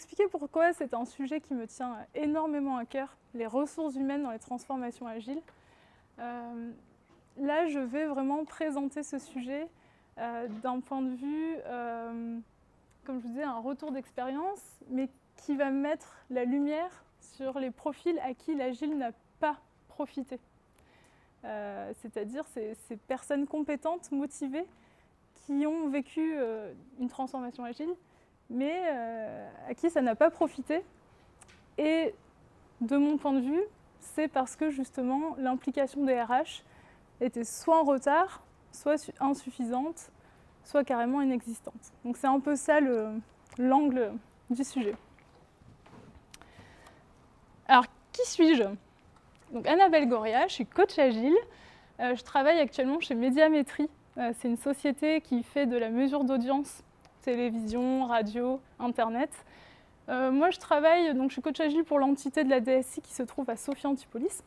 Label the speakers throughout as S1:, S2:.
S1: expliquer pourquoi c'est un sujet qui me tient énormément à cœur, les ressources humaines dans les transformations agiles. Là, je vais vraiment présenter ce sujet d'un point de vue, comme je vous disais, un retour d'expérience, mais qui va mettre la lumière sur les profils à qui l'agile n'a pas profité. C'est-à-dire ces personnes compétentes, motivées, qui ont vécu une transformation agile, mais à qui ça n'a pas profité. Et de mon point de vue, c'est parce que justement l'implication des RH était soit en retard, soit insuffisante, soit carrément inexistante. Donc c'est un peu ça l'angle du sujet. Alors, qui suis-je ? Donc Annabelle Goria, je suis coach agile. Je travaille actuellement chez Médiamétrie. C'est une société qui fait de la mesure d'audience, télévision, radio, internet. Moi, je travaille, donc je suis coach agile pour l'entité de la DSI qui se trouve à Sophia Antipolis.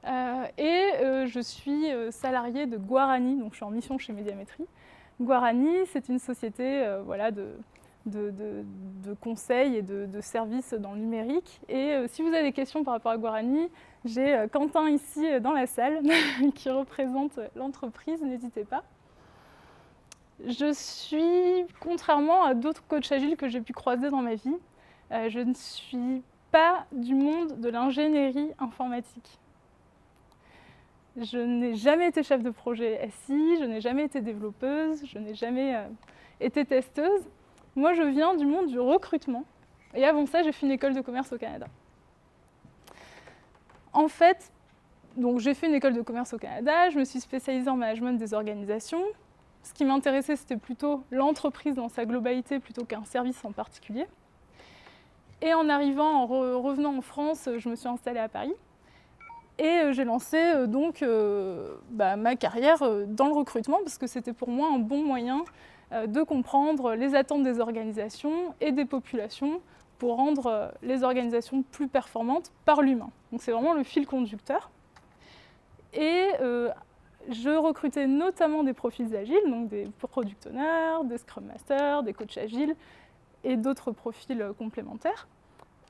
S1: Je suis salariée de Guarani, donc je suis en mission chez Médiamétrie. Guarani, c'est une société de conseils et de services dans le numérique. Et si vous avez des questions par rapport à Guarani, j'ai Quentin ici dans la salle qui représente l'entreprise, n'hésitez pas. Je suis, contrairement à d'autres coachs agiles que j'ai pu croiser dans ma vie, je ne suis pas du monde de l'ingénierie informatique. Je n'ai jamais été chef de projet SI, je n'ai jamais été développeuse, je n'ai jamais été testeuse. Moi, je viens du monde du recrutement. Et avant ça, j'ai fait une école de commerce au Canada. En fait, donc, j'ai fait une école de commerce au Canada, je me suis spécialisée en management des organisations. Ce qui m'intéressait, c'était plutôt l'entreprise dans sa globalité plutôt qu'un service en particulier. Et en arrivant, en revenant en France, je me suis installée à Paris. Et j'ai lancé ma carrière dans le recrutement parce que c'était pour moi un bon moyen de comprendre les attentes des organisations et des populations pour rendre les organisations plus performantes par l'humain. Donc c'est vraiment le fil conducteur. Et je recrutais notamment des profils agiles, donc des product owners, des scrum masters, des coachs agiles et d'autres profils complémentaires.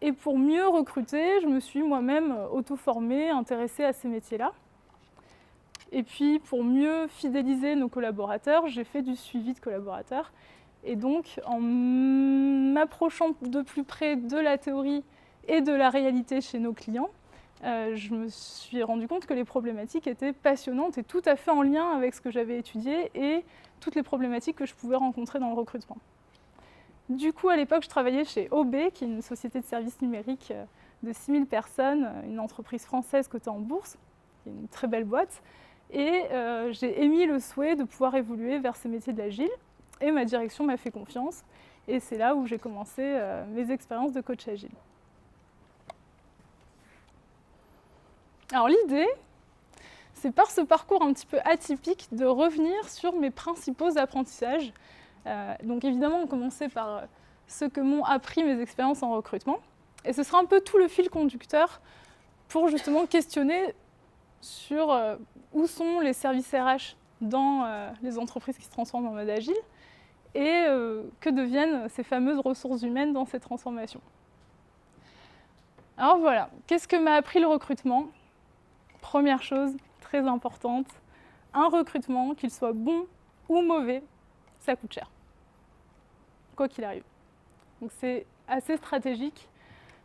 S1: Et pour mieux recruter, je me suis moi-même auto-formée, intéressée à ces métiers-là. Et puis pour mieux fidéliser nos collaborateurs, j'ai fait du suivi de collaborateurs. Et donc en m'approchant de plus près de la théorie et de la réalité chez nos clients, je me suis rendu compte que les problématiques étaient passionnantes et tout à fait en lien avec ce que j'avais étudié et toutes les problématiques que je pouvais rencontrer dans le recrutement. Du coup, à l'époque, je travaillais chez OB, qui est une société de services numériques de 6000 personnes, une entreprise française cotée en bourse, qui est une très belle boîte. Et j'ai émis le souhait de pouvoir évoluer vers ces métiers de l'agile. Et ma direction m'a fait confiance. Et c'est là où j'ai commencé mes expériences de coach agile. Alors l'idée, c'est par ce parcours un petit peu atypique de revenir sur mes principaux apprentissages. Donc évidemment, on commençait par ce que m'ont appris mes expériences en recrutement. Et ce sera un peu tout le fil conducteur pour justement questionner sur où sont les services RH dans les entreprises qui se transforment en mode agile et que deviennent ces fameuses ressources humaines dans ces transformations. Alors voilà, qu'est-ce que m'a appris le recrutement ? Première chose très importante, un recrutement, qu'il soit bon ou mauvais, ça coûte cher, quoi qu'il arrive. Donc c'est assez stratégique,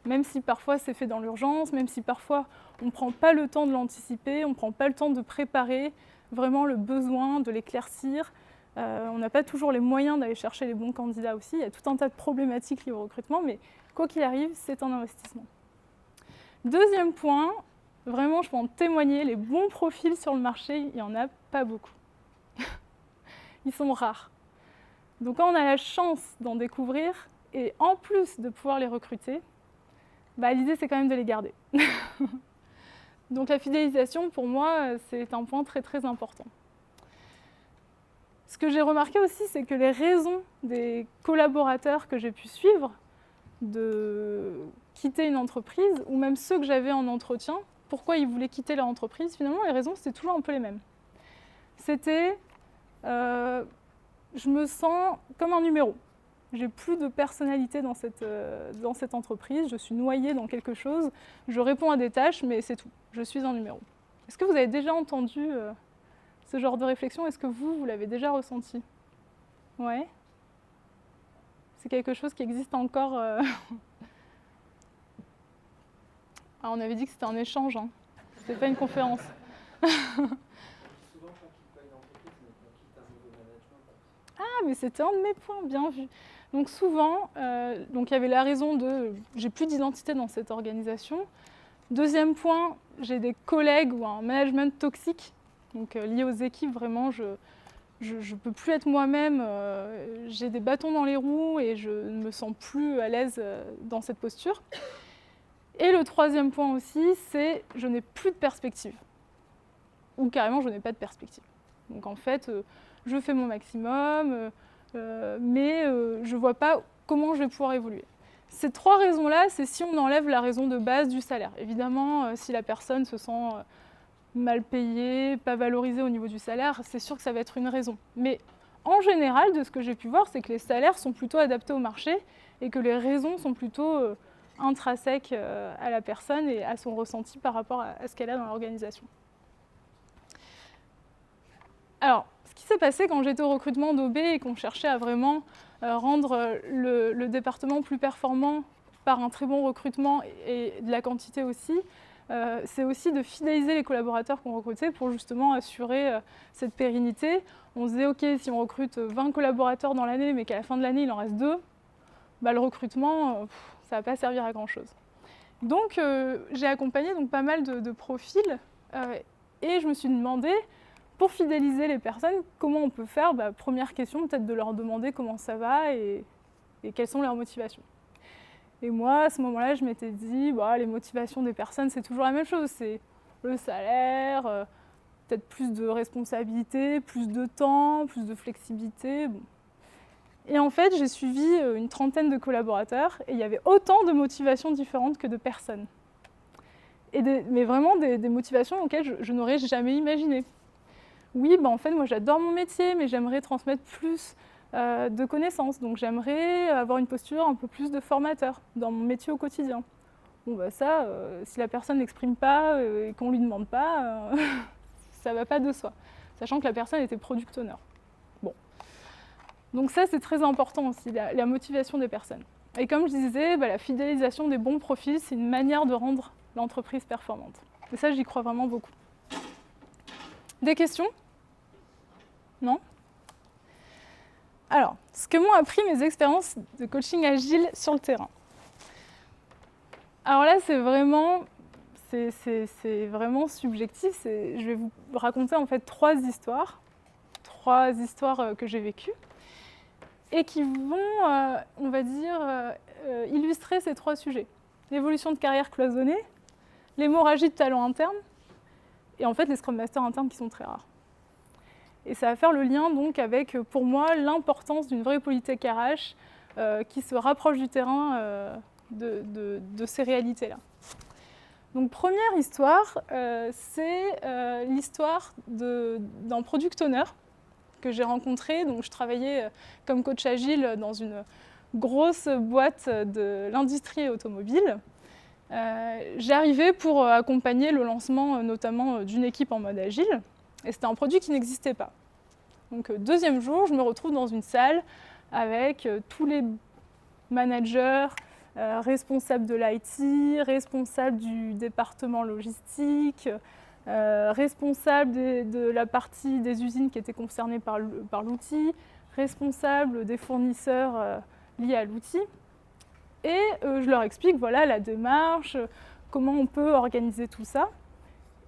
S1: même si parfois c'est fait dans l'urgence, même si parfois on ne prend pas le temps de l'anticiper, on ne prend pas le temps de préparer vraiment le besoin, de l'éclaircir. On n'a pas toujours les moyens d'aller chercher les bons candidats aussi. Il y a tout un tas de problématiques liées au recrutement, mais quoi qu'il arrive, c'est un investissement. Deuxième point, vraiment je peux en témoigner, les bons profils sur le marché, il n'y en a pas beaucoup. Ils sont rares. Donc quand on a la chance d'en découvrir, et en plus de pouvoir les recruter, l'idée c'est quand même de les garder. Donc la fidélisation, pour moi, c'est un point très très important. Ce que j'ai remarqué aussi, c'est que les raisons des collaborateurs que j'ai pu suivre de quitter une entreprise, ou même ceux que j'avais en entretien, pourquoi ils voulaient quitter leur entreprise, finalement les raisons c'était toujours un peu les mêmes. C'était je me sens comme un numéro. j'ai plus de personnalité dans cette entreprise, je suis noyée dans quelque chose, je réponds à des tâches, mais c'est tout, je suis un numéro. Est-ce que vous avez déjà entendu ce genre de réflexion? Est-ce que vous l'avez déjà ressenti? Ouais. C'est quelque chose qui existe encore. Ah, on avait dit que c'était un échange, hein. C'était pas une conférence. Ah, mais c'était un de mes points, bien vu. Donc souvent, donc il y avait la raison de j'ai plus d'identité dans cette organisation. Deuxième point, j'ai des collègues ou un management toxique, donc lié aux équipes, vraiment, je peux plus être moi-même, j'ai des bâtons dans les roues et je ne me sens plus à l'aise dans cette posture. Et le troisième point aussi, c'est je n'ai plus de perspective. Ou carrément, je n'ai pas de perspective. Donc en fait, je fais mon maximum, mais je ne vois pas comment je vais pouvoir évoluer. Ces trois raisons-là, c'est si on enlève la raison de base du salaire. Évidemment, si la personne se sent mal payée, pas valorisée au niveau du salaire, c'est sûr que ça va être une raison. Mais en général, de ce que j'ai pu voir, c'est que les salaires sont plutôt adaptés au marché et que les raisons sont plutôt intrinsèques à la personne et à son ressenti par rapport à ce qu'elle a dans l'organisation. Alors, ce qui s'est passé quand j'étais au recrutement d'OB et qu'on cherchait à vraiment rendre le département plus performant par un très bon recrutement et de la quantité aussi, c'est aussi de fidéliser les collaborateurs qu'on recrutait pour justement assurer cette pérennité. On se disait, OK, si on recrute 20 collaborateurs dans l'année, mais qu'à la fin de l'année, il en reste 2, bah, le recrutement, ça ne va pas servir à grand-chose. Donc, j'ai accompagné donc, pas mal de profils et je me suis demandé, pour fidéliser les personnes, comment on peut faire? Première question, peut-être de leur demander comment ça va et quelles sont leurs motivations. Et moi, à ce moment-là, je m'étais dit, les motivations des personnes, c'est toujours la même chose. C'est le salaire, peut-être plus de responsabilité, plus de temps, plus de flexibilité. Bon. Et en fait, j'ai suivi une trentaine de collaborateurs et il y avait autant de motivations différentes que de personnes. Mais vraiment des motivations auxquelles je n'aurais jamais imaginé. Oui, en fait, moi j'adore mon métier, mais j'aimerais transmettre plus de connaissances. Donc j'aimerais avoir une posture un peu plus de formateur dans mon métier au quotidien. Bon, ça, si la personne n'exprime pas et qu'on ne lui demande pas, ça ne va pas de soi. Sachant que la personne était product owner. Bon. Donc ça, c'est très important aussi, la motivation des personnes. Et comme je disais, la fidélisation des bons profils, c'est une manière de rendre l'entreprise performante. Et ça, j'y crois vraiment beaucoup. Des questions ? Non ? Alors, ce que m'ont appris mes expériences de coaching agile sur le terrain. Alors là, c'est vraiment subjectif. Je vais vous raconter en fait trois histoires que j'ai vécues et qui vont, on va dire, illustrer ces trois sujets. L'évolution de carrière cloisonnée, l'hémorragie de talent interne et en fait les Scrum Masters internes qui sont très rares. Et ça va faire le lien donc avec, pour moi, l'importance d'une vraie politique RH qui se rapproche du terrain de ces réalités-là. Donc première histoire, c'est l'histoire d'un product owner que j'ai rencontré. Donc je travaillais comme coach agile dans une grosse boîte de l'industrie automobile. J'arrivais pour accompagner le lancement notamment d'une équipe en mode agile. Et c'était un produit qui n'existait pas. Donc deuxième jour, je me retrouve dans une salle avec tous les managers, responsables de l'IT, responsables du département logistique, responsables de la partie des usines qui étaient concernées par l'outil, responsables des fournisseurs liés à l'outil. Et je leur explique voilà, la démarche, comment on peut organiser tout ça.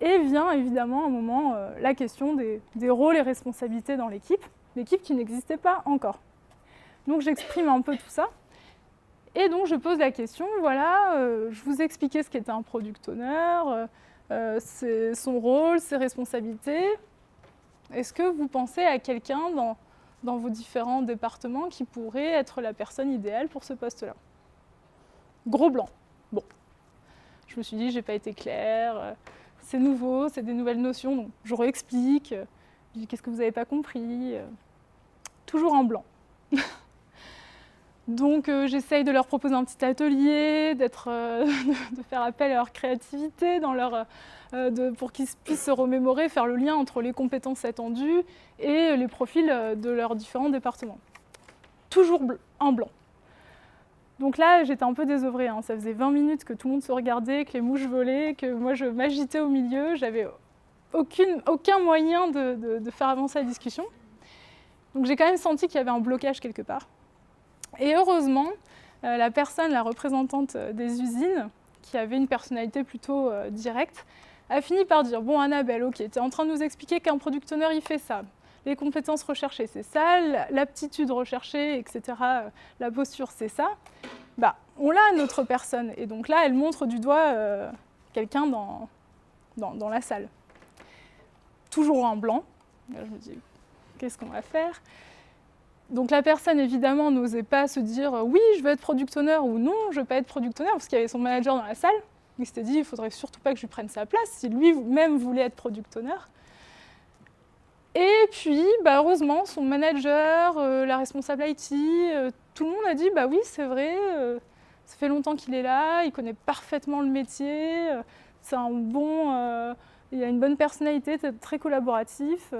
S1: Et vient évidemment à un moment la question des rôles et responsabilités dans l'équipe qui n'existait pas encore. Donc j'exprime un peu tout ça. Et donc je pose la question, voilà, je vous ai expliqué ce qu'était un product owner, son rôle, ses responsabilités. Est-ce que vous pensez à quelqu'un dans vos différents départements qui pourrait être la personne idéale pour ce poste-là? Gros blanc. Bon. Je me suis dit, j'ai pas été claire. C'est nouveau, c'est des nouvelles notions, donc je réexplique. Je dis, qu'est-ce que vous n'avez pas compris? Toujours en blanc. Donc j'essaye de leur proposer un petit atelier, de faire appel à leur créativité pour qu'ils puissent se remémorer, faire le lien entre les compétences attendues et les profils de leurs différents départements. Toujours en blanc. Donc là, j'étais un peu désœuvrée, hein. Ça faisait 20 minutes que tout le monde se regardait, que les mouches volaient, que moi je m'agitais au milieu, j'avais aucun moyen de faire avancer la discussion. Donc j'ai quand même senti qu'il y avait un blocage quelque part. Et heureusement, la représentante des usines, qui avait une personnalité plutôt directe, a fini par dire « Bon Annabelle, ok, tu es en train de nous expliquer qu'un product owner il fait ça. Les compétences recherchées, c'est ça, l'aptitude recherchée, etc., la posture, c'est ça. Bah, on l'a, notre personne. » Et donc là, elle montre du doigt quelqu'un dans la salle. Toujours en blanc. Là, je me dis, qu'est-ce qu'on va faire ? Donc la personne, évidemment, n'osait pas se dire « Oui, je veux être product owner » ou « Non, je ne veux pas être product owner » parce qu'il y avait son manager dans la salle. Il s'était dit « Il ne faudrait surtout pas que je lui prenne sa place si lui-même voulait être product owner ». Et puis, heureusement, son manager, la responsable IT, tout le monde a dit « Bah oui, c'est vrai, ça fait longtemps qu'il est là, il connaît parfaitement le métier, c'est il a une bonne personnalité, très collaboratif. »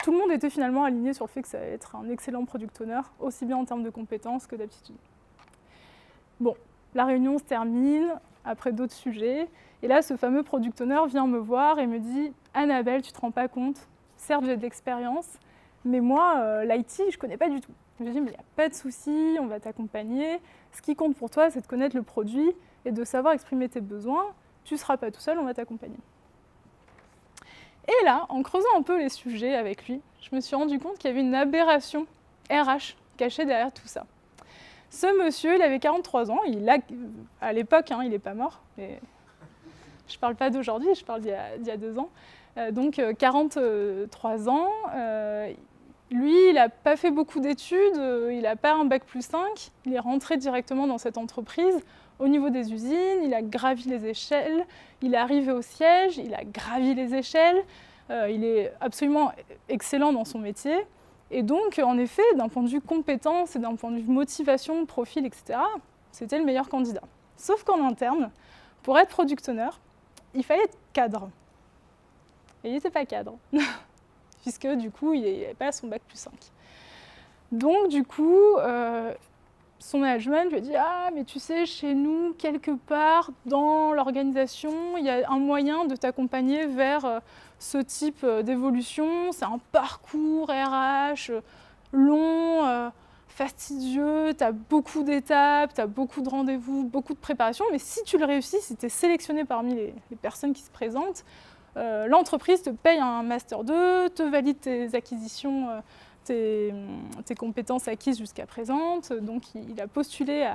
S1: Tout le monde était finalement aligné sur le fait que ça allait être un excellent product owner, aussi bien en termes de compétences que d'aptitude. Bon, la réunion se termine, après d'autres sujets, et là, ce fameux product owner vient me voir et me dit « Annabelle, tu ne te rends pas compte ? Certes, j'ai de l'expérience, mais moi, l'IT, je ne connais pas du tout. » Je lui dis « Mais il n'y a pas de souci, on va t'accompagner. Ce qui compte pour toi, c'est de connaître le produit et de savoir exprimer tes besoins. Tu ne seras pas tout seul, on va t'accompagner. » Et là, en creusant un peu les sujets avec lui, je me suis rendu compte qu'il y avait une aberration RH cachée derrière tout ça. Ce monsieur, il avait 43 ans, à l'époque, il n'est pas mort, mais je ne parle pas d'aujourd'hui, je parle d'il y a 2 ans. Donc 43 ans, lui, il n'a pas fait beaucoup d'études, il n'a pas un bac+5, il est rentré directement dans cette entreprise. Au niveau des usines, il a gravi les échelles, il est arrivé au siège, il a gravi les échelles, il est absolument excellent dans son métier. Et donc, en effet, d'un point de vue compétence et d'un point de vue motivation, profil, etc., c'était le meilleur candidat. Sauf qu'en interne, pour être product owner, il fallait être cadre. Et il n'était pas cadre, puisque du coup, il n'avait pas son bac+5. Donc, du coup, son management lui a dit « Ah, mais tu sais, chez nous, quelque part dans l'organisation, il y a un moyen de t'accompagner vers ce type d'évolution. C'est un parcours RH long, fastidieux, tu as beaucoup d'étapes, tu as beaucoup de rendez-vous, beaucoup de préparation. Mais si tu le réussis, si tu es sélectionné parmi les personnes qui se présentent, l'entreprise te paye un Master 2, te valide tes acquisitions, tes compétences acquises jusqu'à présent. » Donc il a postulé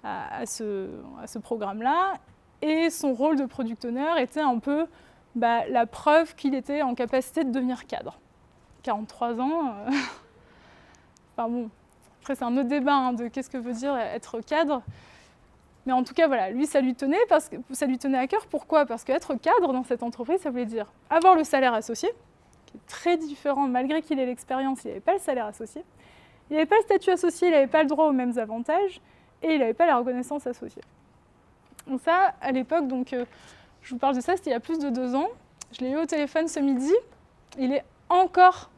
S1: à ce programme-là. Et son rôle de product owner était un peu la preuve qu'il était en capacité de devenir cadre. 43 ans, enfin bon, après c'est un autre débat de qu'est-ce que veut dire être cadre. Mais en tout cas, voilà, lui, ça lui tenait à cœur. Pourquoi ? Parce qu'être cadre dans cette entreprise, ça voulait dire avoir le salaire associé, qui est très différent, malgré qu'il ait l'expérience, il n'avait pas le salaire associé. Il n'avait pas le statut associé, il n'avait pas le droit aux mêmes avantages, et il n'avait pas la reconnaissance associée. Donc ça, à l'époque, je vous parle de ça, c'était il y a plus de 2 ans. Je l'ai eu au téléphone ce midi. Il est encore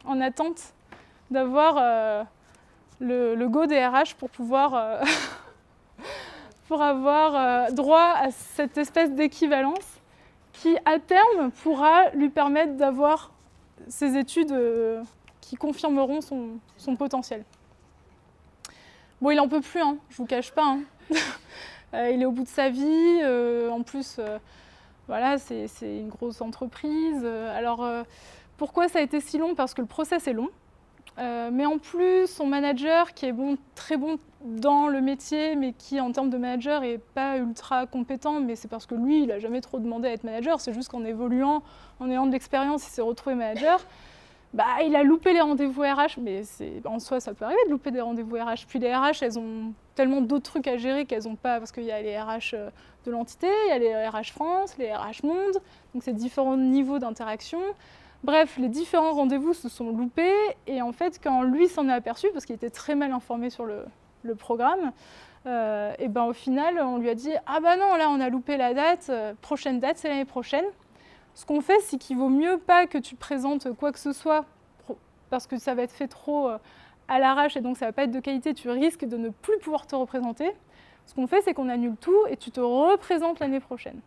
S1: en attente d'avoir le go des RH pour pouvoir... pour avoir droit à cette espèce d'équivalence qui, à terme, pourra lui permettre d'avoir ces études qui confirmeront son potentiel. Bon, il n'en peut plus, je ne vous cache pas. Il est au bout de sa vie. En plus, voilà, c'est une grosse entreprise. Alors, pourquoi ça a été si long ? Parce que le process est long. Mais en plus, son manager, qui est très bon dans le métier, mais qui, en termes de manager, n'est pas ultra compétent, mais c'est parce que lui, il n'a jamais trop demandé à être manager, c'est juste qu'en évoluant, en ayant de l'expérience, il s'est retrouvé manager. Il a loupé les rendez-vous RH, mais en soi, ça peut arriver de louper des rendez-vous RH. Puis les RH, elles ont tellement d'autres trucs à gérer qu'elles n'ont pas, parce qu'il y a les RH de l'entité, il y a les RH France, les RH Monde, donc c'est différents niveaux d'interaction. Bref, les différents rendez-vous se sont loupés, et en fait, quand lui s'en est aperçu, parce qu'il était très mal informé sur le programme, et ben au final, on lui a dit « Ah bah non, là, on a loupé la date, prochaine date, c'est l'année prochaine. » Ce qu'on fait, c'est qu'il vaut mieux pas que tu présentes quoi que ce soit, parce que ça va être fait trop à l'arrache et donc ça va pas être de qualité, tu risques de ne plus pouvoir te représenter. Ce qu'on fait, c'est qu'on annule tout et tu te représentes l'année prochaine.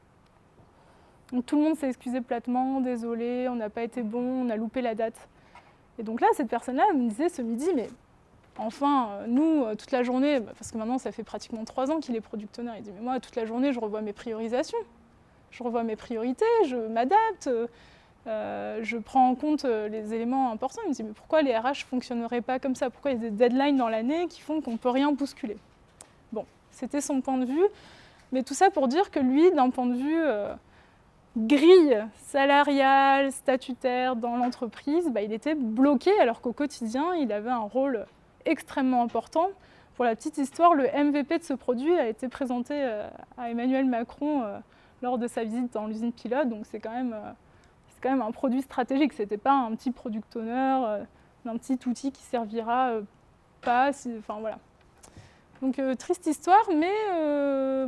S1: Donc tout le monde s'est excusé platement, désolé, on n'a pas été bon, on a loupé la date. Et donc là, cette personne-là me disait ce midi, mais enfin, nous, toute la journée, parce que maintenant ça fait pratiquement 3 ans qu'il est product owner, il dit, mais moi, toute la journée, je revois mes priorisations, je revois mes priorités, je m'adapte, je prends en compte les éléments importants. Il me dit, mais pourquoi les RH ne fonctionneraient pas comme ça? Pourquoi il y a des deadlines dans l'année qui font qu'on ne peut rien bousculer? Bon, c'était son point de vue, mais tout ça pour dire que lui, d'un point de vue grille salariale, statutaire dans l'entreprise, il était bloqué alors qu'au quotidien, il avait un rôle extrêmement important. Pour la petite histoire, le MVP de ce produit a été présenté à Emmanuel Macron lors de sa visite dans l'usine pilote, donc c'est quand même un produit stratégique, ce n'était pas un petit product owner, un petit outil qui servira pas, enfin voilà. Donc triste histoire, mais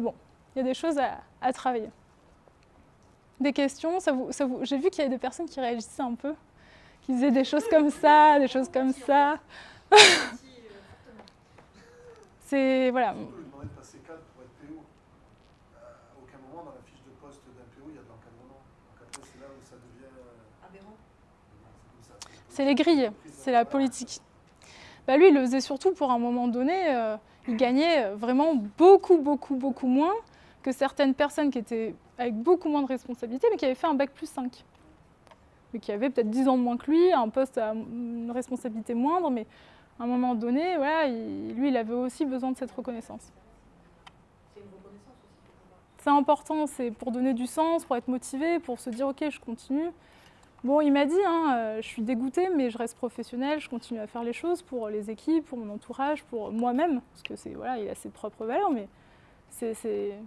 S1: bon, il y a des choses à travailler. Des questions, j'ai vu qu'il y avait des personnes qui réagissaient un peu, qui disaient des choses comme ça, des choses comme ça. C'est, voilà.
S2: On peut lui demander de passer cadre pour être PO. À aucun moment dans la fiche de poste d'un PO, il y a de l'encadrement. Donc après, c'est là où ça devient aberrant.
S1: C'est les grilles, c'est la politique. Lui, il le faisait surtout pour un moment donné, il gagnait vraiment beaucoup moins que certaines personnes qui étaient avec beaucoup moins de responsabilités, mais qui avaient fait un bac plus 5. Mais qui avaient peut-être 10 ans de moins que lui, un poste à une responsabilité moindre, mais à un moment donné, voilà, lui, il avait aussi besoin de cette reconnaissance.
S3: C'est une reconnaissance aussi.
S1: C'est important, c'est pour donner du sens, pour être motivé, pour se dire « Ok, je continue ». Bon, il m'a dit, je suis dégoûtée, mais je reste professionnelle, je continue à faire les choses pour les équipes, pour mon entourage, pour moi-même, parce que voilà, il a ses propres valeurs, mais c'est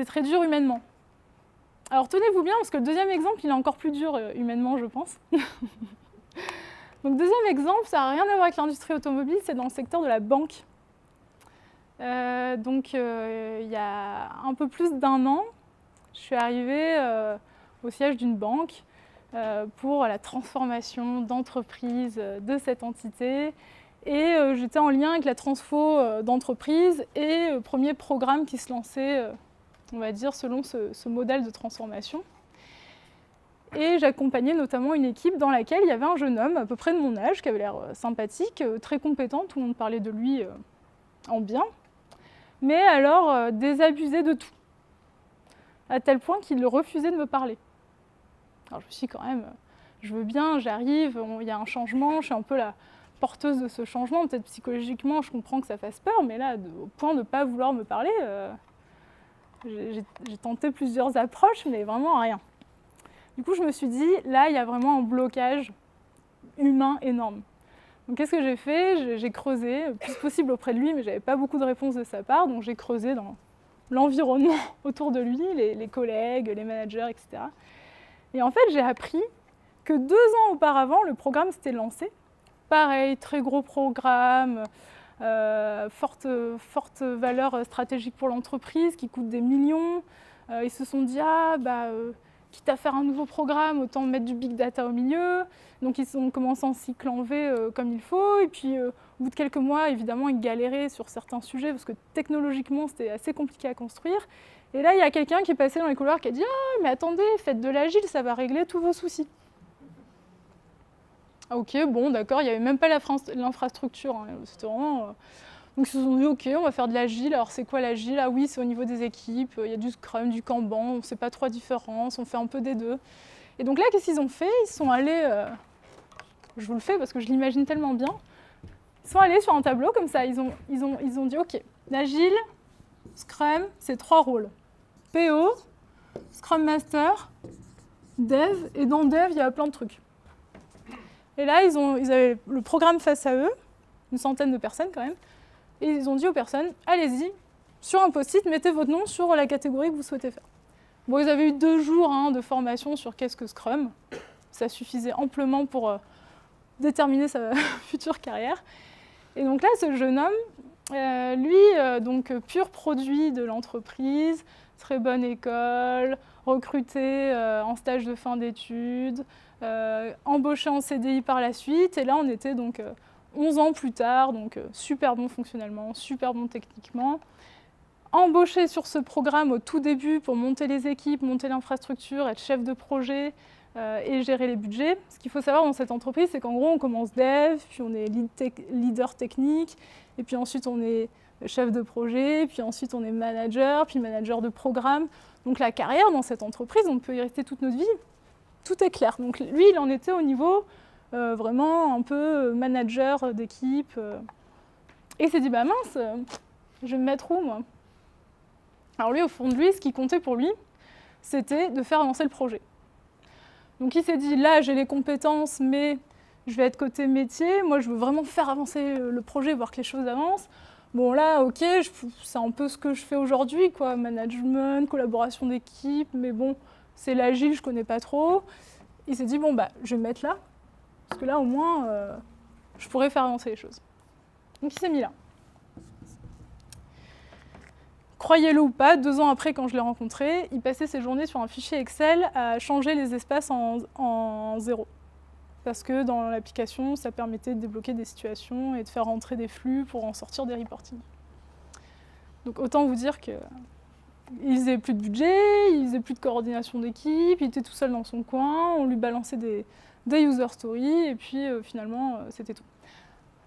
S1: très dur humainement. Alors tenez-vous bien, parce que le deuxième exemple, il est encore plus dur humainement, je pense. Donc deuxième exemple, ça n'a rien à voir avec l'industrie automobile, c'est dans le secteur de la banque. Il y a un peu plus d'1 an, je suis arrivée au siège d'une banque pour la transformation d'entreprise de cette entité. Et j'étais en lien avec la transfo d'entreprise et le premier programme qui se lançait, on va dire, selon ce modèle de transformation. Et j'accompagnais notamment une équipe dans laquelle il y avait un jeune homme, à peu près de mon âge, qui avait l'air sympathique, très compétent, tout le monde parlait de lui en bien, mais alors désabusé de tout, à tel point qu'il refusait de me parler. Alors je me suis dit quand même, je veux bien, j'arrive, il y a un changement, je suis un peu la porteuse de ce changement, peut-être psychologiquement je comprends que ça fasse peur, mais là, au point de ne pas vouloir me parler, j'ai tenté plusieurs approches, mais vraiment rien. Du coup, je me suis dit, là, il y a vraiment un blocage humain énorme. Donc, qu'est-ce que j'ai fait? J'ai creusé le plus possible auprès de lui, mais je n'avais pas beaucoup de réponses de sa part, donc j'ai creusé dans l'environnement autour de lui, les collègues, les managers, etc. Et en fait, j'ai appris que 2 ans auparavant, le programme s'était lancé. Pareil, très gros programme, forte valeur stratégique pour l'entreprise, qui coûte des millions. Ils se sont dit, quitte à faire un nouveau programme, autant mettre du big data au milieu. Donc ils ont commencé en cycle en V comme il faut. Et puis au bout de quelques mois, évidemment, ils galéraient sur certains sujets parce que technologiquement, c'était assez compliqué à construire. Et là, il y a quelqu'un qui est passé dans les couloirs qui a dit « Ah, mais attendez, faites de l'agile, ça va régler tous vos soucis. » Ah, ok, bon, d'accord, il n'y avait même pas l'infrastructure. C'était vraiment... Donc ils se sont dit, ok, on va faire de l'agile. Alors c'est quoi l'agile? Ah oui, c'est au niveau des équipes, il y a du Scrum, du Kanban, on ne sait pas trop la différence, on fait un peu des deux. Et donc là, qu'est-ce qu'ils ont fait? Ils sont allés, je vous le fais parce que je l'imagine tellement bien, ils sont allés sur un tableau comme ça, ils ont dit, ok, l'agile, Scrum, c'est 3 rôles. PO, Scrum Master, Dev, et dans Dev, il y a plein de trucs. Et là, ils avaient le programme face à eux, une centaine de personnes quand même, et ils ont dit aux personnes, allez-y, sur un post-it, mettez votre nom sur la catégorie que vous souhaitez faire. Bon, ils avaient eu 2 jours de formation sur qu'est-ce que Scrum. Ça suffisait amplement pour déterminer sa future carrière. Et donc là, ce jeune homme, lui, donc pur produit de l'entreprise, très bonne école, recruté en stage de fin d'études, embauché en CDI par la suite. Et là, on était donc 11 ans plus tard, donc super bon fonctionnellement, super bon techniquement. Embauché sur ce programme au tout début pour monter les équipes, monter l'infrastructure, être chef de projet et gérer les budgets. Ce qu'il faut savoir dans cette entreprise, c'est qu'en gros, on commence dev, puis on est leader technique, et puis ensuite on est chef de projet, puis ensuite on est manager, puis manager de programme. Donc la carrière dans cette entreprise, on peut y rester toute notre vie. Tout est clair. Donc lui, il en était au niveau vraiment un peu manager d'équipe. Et il s'est dit, bah mince, je vais me mettre où moi ? Alors lui, au fond de lui, ce qui comptait pour lui, c'était de faire avancer le projet. Donc il s'est dit, là j'ai les compétences, mais je vais être côté métier, moi je veux vraiment faire avancer le projet, voir que les choses avancent. Bon là, ok, c'est un peu ce que je fais aujourd'hui, quoi, management, collaboration d'équipe, mais bon, c'est l'agile, je connais pas trop. Il s'est dit, bon bah, je vais me mettre là, parce que là au moins, je pourrais faire avancer les choses. Donc il s'est mis là. Croyez-le ou pas, 2 ans après, quand je l'ai rencontré, il passait ses journées sur un fichier Excel à changer les espaces en 0. Parce que dans l'application, ça permettait de débloquer des situations et de faire rentrer des flux pour en sortir des reportings. Donc autant vous dire qu'il faisait plus de budget, il faisait plus de coordination d'équipe, il était tout seul dans son coin, on lui balançait des user stories, et puis finalement, c'était tout.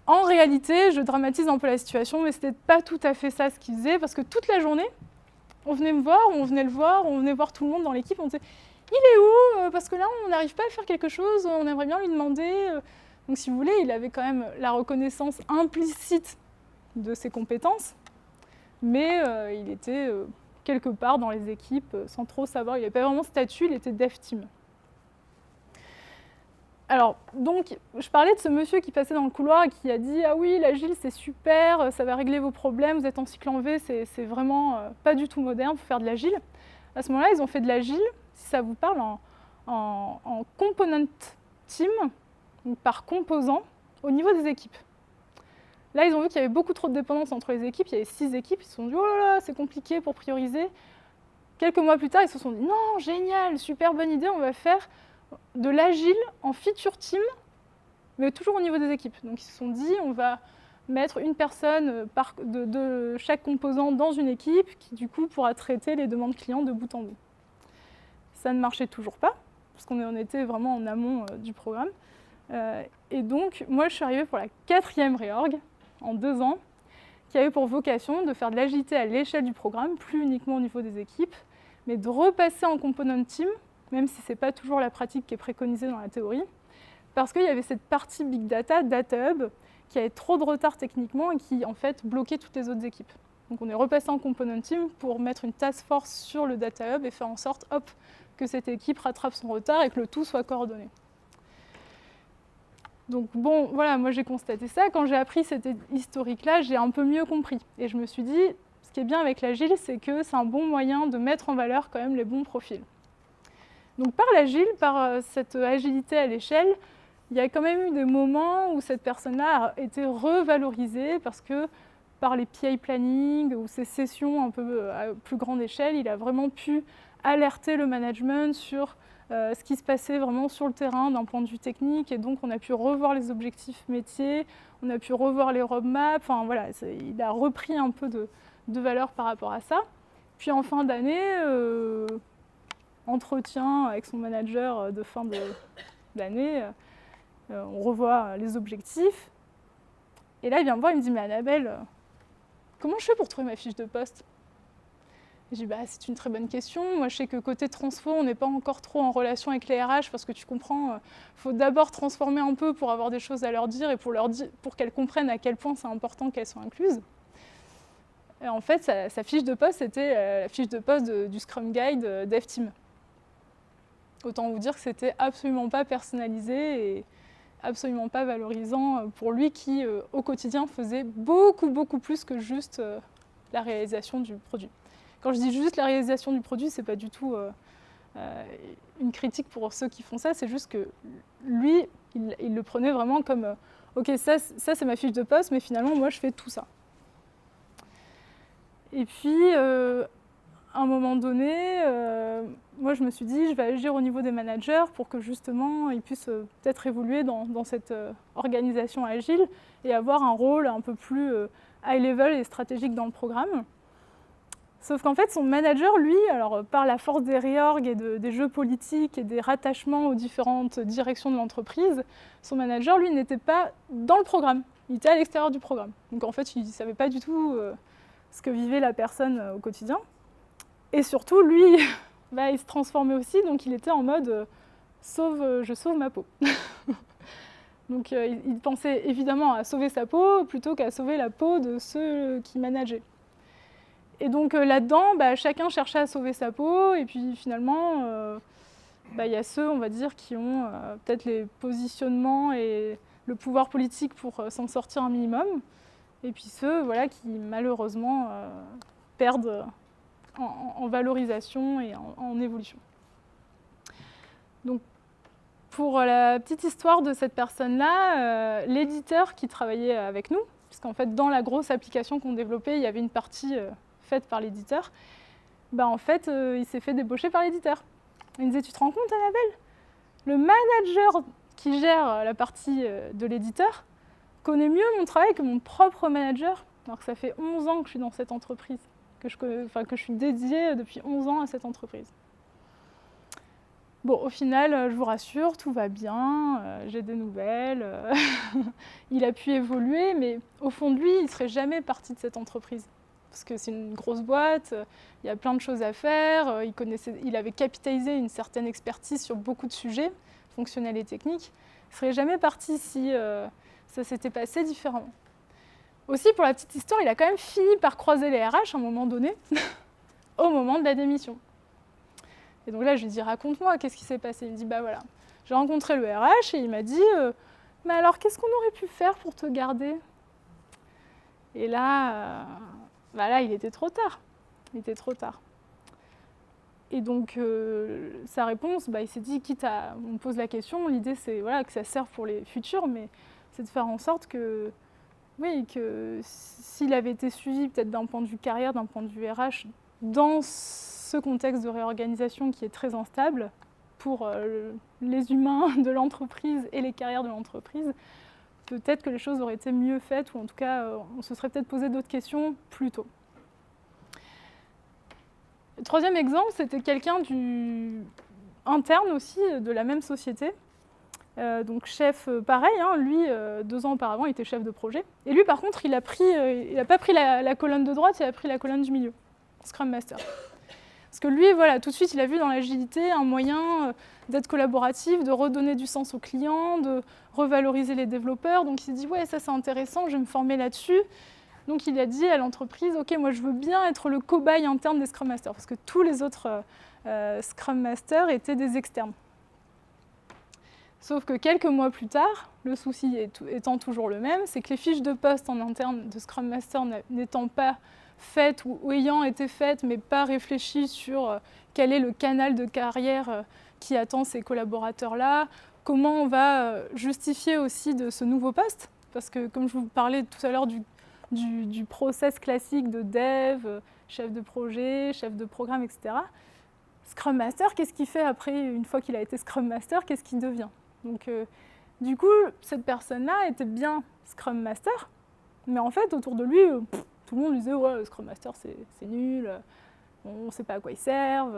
S1: En réalité, je dramatise un peu la situation, mais c'était pas tout à fait ça ce qu'il faisait, parce que toute la journée, on venait me voir, on venait le voir, on venait voir tout le monde dans l'équipe, on disait « Il est où ? Parce que là, on n'arrive pas à faire quelque chose, on aimerait bien lui demander. » Donc si vous voulez, il avait quand même la reconnaissance implicite de ses compétences, mais il était quelque part dans les équipes sans trop savoir, il n'avait pas vraiment statut, il était dev team. Alors, donc, je parlais de ce monsieur qui passait dans le couloir et qui a dit « Ah oui, l'agile, c'est super, ça va régler vos problèmes, vous êtes en cycle en V, c'est vraiment pas du tout moderne, il faut faire de l'agile. » À ce moment-là, ils ont fait de l'agile, si ça vous parle, en component team, donc par composant, au niveau des équipes. Là, ils ont vu qu'il y avait beaucoup trop de dépendance entre les équipes, il y avait 6 équipes, ils se sont dit « Oh là là, c'est compliqué pour prioriser. » Quelques mois plus tard, ils se sont dit « Non, génial, super bonne idée, on va faire de l'agile en feature team, mais toujours au niveau des équipes. » Donc ils se sont dit, on va mettre une personne de chaque composant dans une équipe qui du coup pourra traiter les demandes clients de bout en bout. Ça ne marchait toujours pas, parce qu'on en était vraiment en amont du programme. Et donc moi je suis arrivée pour la 4e réorg, en 2 ans, qui avait pour vocation de faire de l'agilité à l'échelle du programme, plus uniquement au niveau des équipes, mais de repasser en component team, même si ce n'est pas toujours la pratique qui est préconisée dans la théorie, parce qu'il y avait cette partie Big Data, Data Hub, qui avait trop de retard techniquement et qui, en fait, bloquait toutes les autres équipes. Donc on est repassé en Component Team pour mettre une task force sur le Data Hub et faire en sorte, hop, que cette équipe rattrape son retard et que le tout soit coordonné. Donc bon, voilà, moi j'ai constaté ça. Quand j'ai appris cette historique-là, j'ai un peu mieux compris. Et je me suis dit, ce qui est bien avec l'agile, c'est que c'est un bon moyen de mettre en valeur quand même les bons profils. Donc par l'agile, par cette agilité à l'échelle, il y a quand même eu des moments où cette personne-là a été revalorisée parce que par les PI planning ou ces sessions un peu à plus grande échelle, il a vraiment pu alerter le management sur ce qui se passait vraiment sur le terrain d'un point de vue technique, et donc on a pu revoir les objectifs métiers, on a pu revoir les roadmaps, enfin voilà, il a repris un peu de valeur par rapport à ça. Puis en fin d'année, entretien avec son manager de fin d'année, on revoit les objectifs. Et là, il vient me voir, il me dit « Mais Annabelle, comment je fais pour trouver ma fiche de poste ?» Je dis bah, « C'est une très bonne question. Moi, je sais que côté transfo, on n'est pas encore trop en relation avec les RH parce que tu comprends, il faut d'abord transformer un peu pour avoir des choses à leur dire et pour qu'elles comprennent à quel point c'est important qu'elles soient incluses. » Et en fait, sa fiche de poste, c'était la fiche de poste du Scrum Guide Dev Team. Autant vous dire que c'était absolument pas personnalisé et absolument pas valorisant pour lui qui, au quotidien, faisait beaucoup plus que juste la réalisation du produit. Quand je dis juste la réalisation du produit, c'est pas du tout une critique pour ceux qui font ça, c'est juste que lui, il le prenait vraiment comme ok, ça c'est ma fiche de poste, mais finalement, moi, je fais tout ça. Et puis, à un moment donné, moi, je me suis dit, je vais agir au niveau des managers pour que justement, ils puissent peut-être évoluer dans cette organisation agile et avoir un rôle un peu plus high level et stratégique dans le programme. Sauf qu'en fait, son manager, lui, alors par la force des réorgs et des jeux politiques et des rattachements aux différentes directions de l'entreprise, son manager, lui, n'était pas dans le programme. Il était à l'extérieur du programme. Donc en fait, il ne savait pas du tout ce que vivait la personne au quotidien. Et surtout, lui, il se transformait aussi, donc il était en mode je sauve ma peau. Donc il pensait évidemment à sauver sa peau plutôt qu'à sauver la peau de ceux qui manageaient. Et donc là-dedans, chacun cherchait à sauver sa peau, et puis finalement, y a ceux, on va dire, qui ont peut-être les positionnements et le pouvoir politique pour s'en sortir un minimum, et puis ceux qui malheureusement perdent en valorisation et en évolution. Donc, pour la petite histoire de cette personne-là, l'éditeur qui travaillait avec nous, puisqu'en fait, dans la grosse application qu'on développait, il y avait une partie faite par l'éditeur, il s'est fait débaucher par l'éditeur. Il me disait, tu te rends compte, Annabelle ? Le manager qui gère la partie de l'éditeur connaît mieux mon travail que mon propre manager, alors que ça fait 11 ans que je suis dans cette entreprise, que je suis dédiée depuis 11 ans à cette entreprise. Bon, au final, je vous rassure, tout va bien, j'ai des nouvelles, il a pu évoluer, mais au fond de lui, il ne serait jamais parti de cette entreprise. Parce que c'est une grosse boîte, il y a plein de choses à faire, il avait capitalisé une certaine expertise sur beaucoup de sujets, fonctionnels et techniques. Il ne serait jamais parti si ça s'était passé différemment. Aussi, pour la petite histoire, il a quand même fini par croiser les RH à un moment donné, au moment de la démission. Et donc là, je lui dis, raconte-moi, qu'est-ce qui s'est passé ? Il me dit, voilà, j'ai rencontré le RH et il m'a dit, mais alors, qu'est-ce qu'on aurait pu faire pour te garder ? Et là, là, il était trop tard. Il était trop tard. Et donc, sa réponse, il s'est dit, on me pose la question, l'idée c'est que ça serve pour les futurs, mais c'est de faire en sorte que s'il avait été suivi peut-être d'un point de vue carrière, d'un point de vue RH, dans ce contexte de réorganisation qui est très instable pour les humains de l'entreprise et les carrières de l'entreprise, peut-être que les choses auraient été mieux faites, ou en tout cas, on se serait peut-être posé d'autres questions plus tôt. Le troisième exemple, c'était quelqu'un interne aussi, de la même société. Donc chef, pareil, lui, 2 ans auparavant, il était chef de projet. Et lui, par contre, il n'a pas pris la colonne de droite, il a pris la colonne du milieu, Scrum Master. Parce que lui, tout de suite, il a vu dans l'agilité un moyen d'être collaboratif, de redonner du sens aux clients, de revaloriser les développeurs. Donc il s'est dit, ouais, ça c'est intéressant, je vais me former là-dessus. Donc il a dit à l'entreprise, ok, moi je veux bien être le cobaye interne des Scrum Masters, parce que tous les autres Scrum Masters étaient des externes. Sauf que quelques mois plus tard, le souci étant toujours le même, c'est que les fiches de poste en interne de Scrum Master n'étant pas faites ou ayant été faites, mais pas réfléchies sur quel est le canal de carrière qui attend ces collaborateurs-là, comment on va justifier aussi de ce nouveau poste, parce que comme je vous parlais tout à l'heure du process classique de dev, chef de projet, chef de programme, etc. Scrum Master, qu'est-ce qu'il fait après, une fois qu'il a été Scrum Master, qu'est-ce qu'il devient ? Donc, du coup, cette personne-là était bien Scrum Master, mais en fait, autour de lui, tout le monde lui disait « Ouais, Scrum Master, c'est nul, on ne sait pas à quoi ils servent. »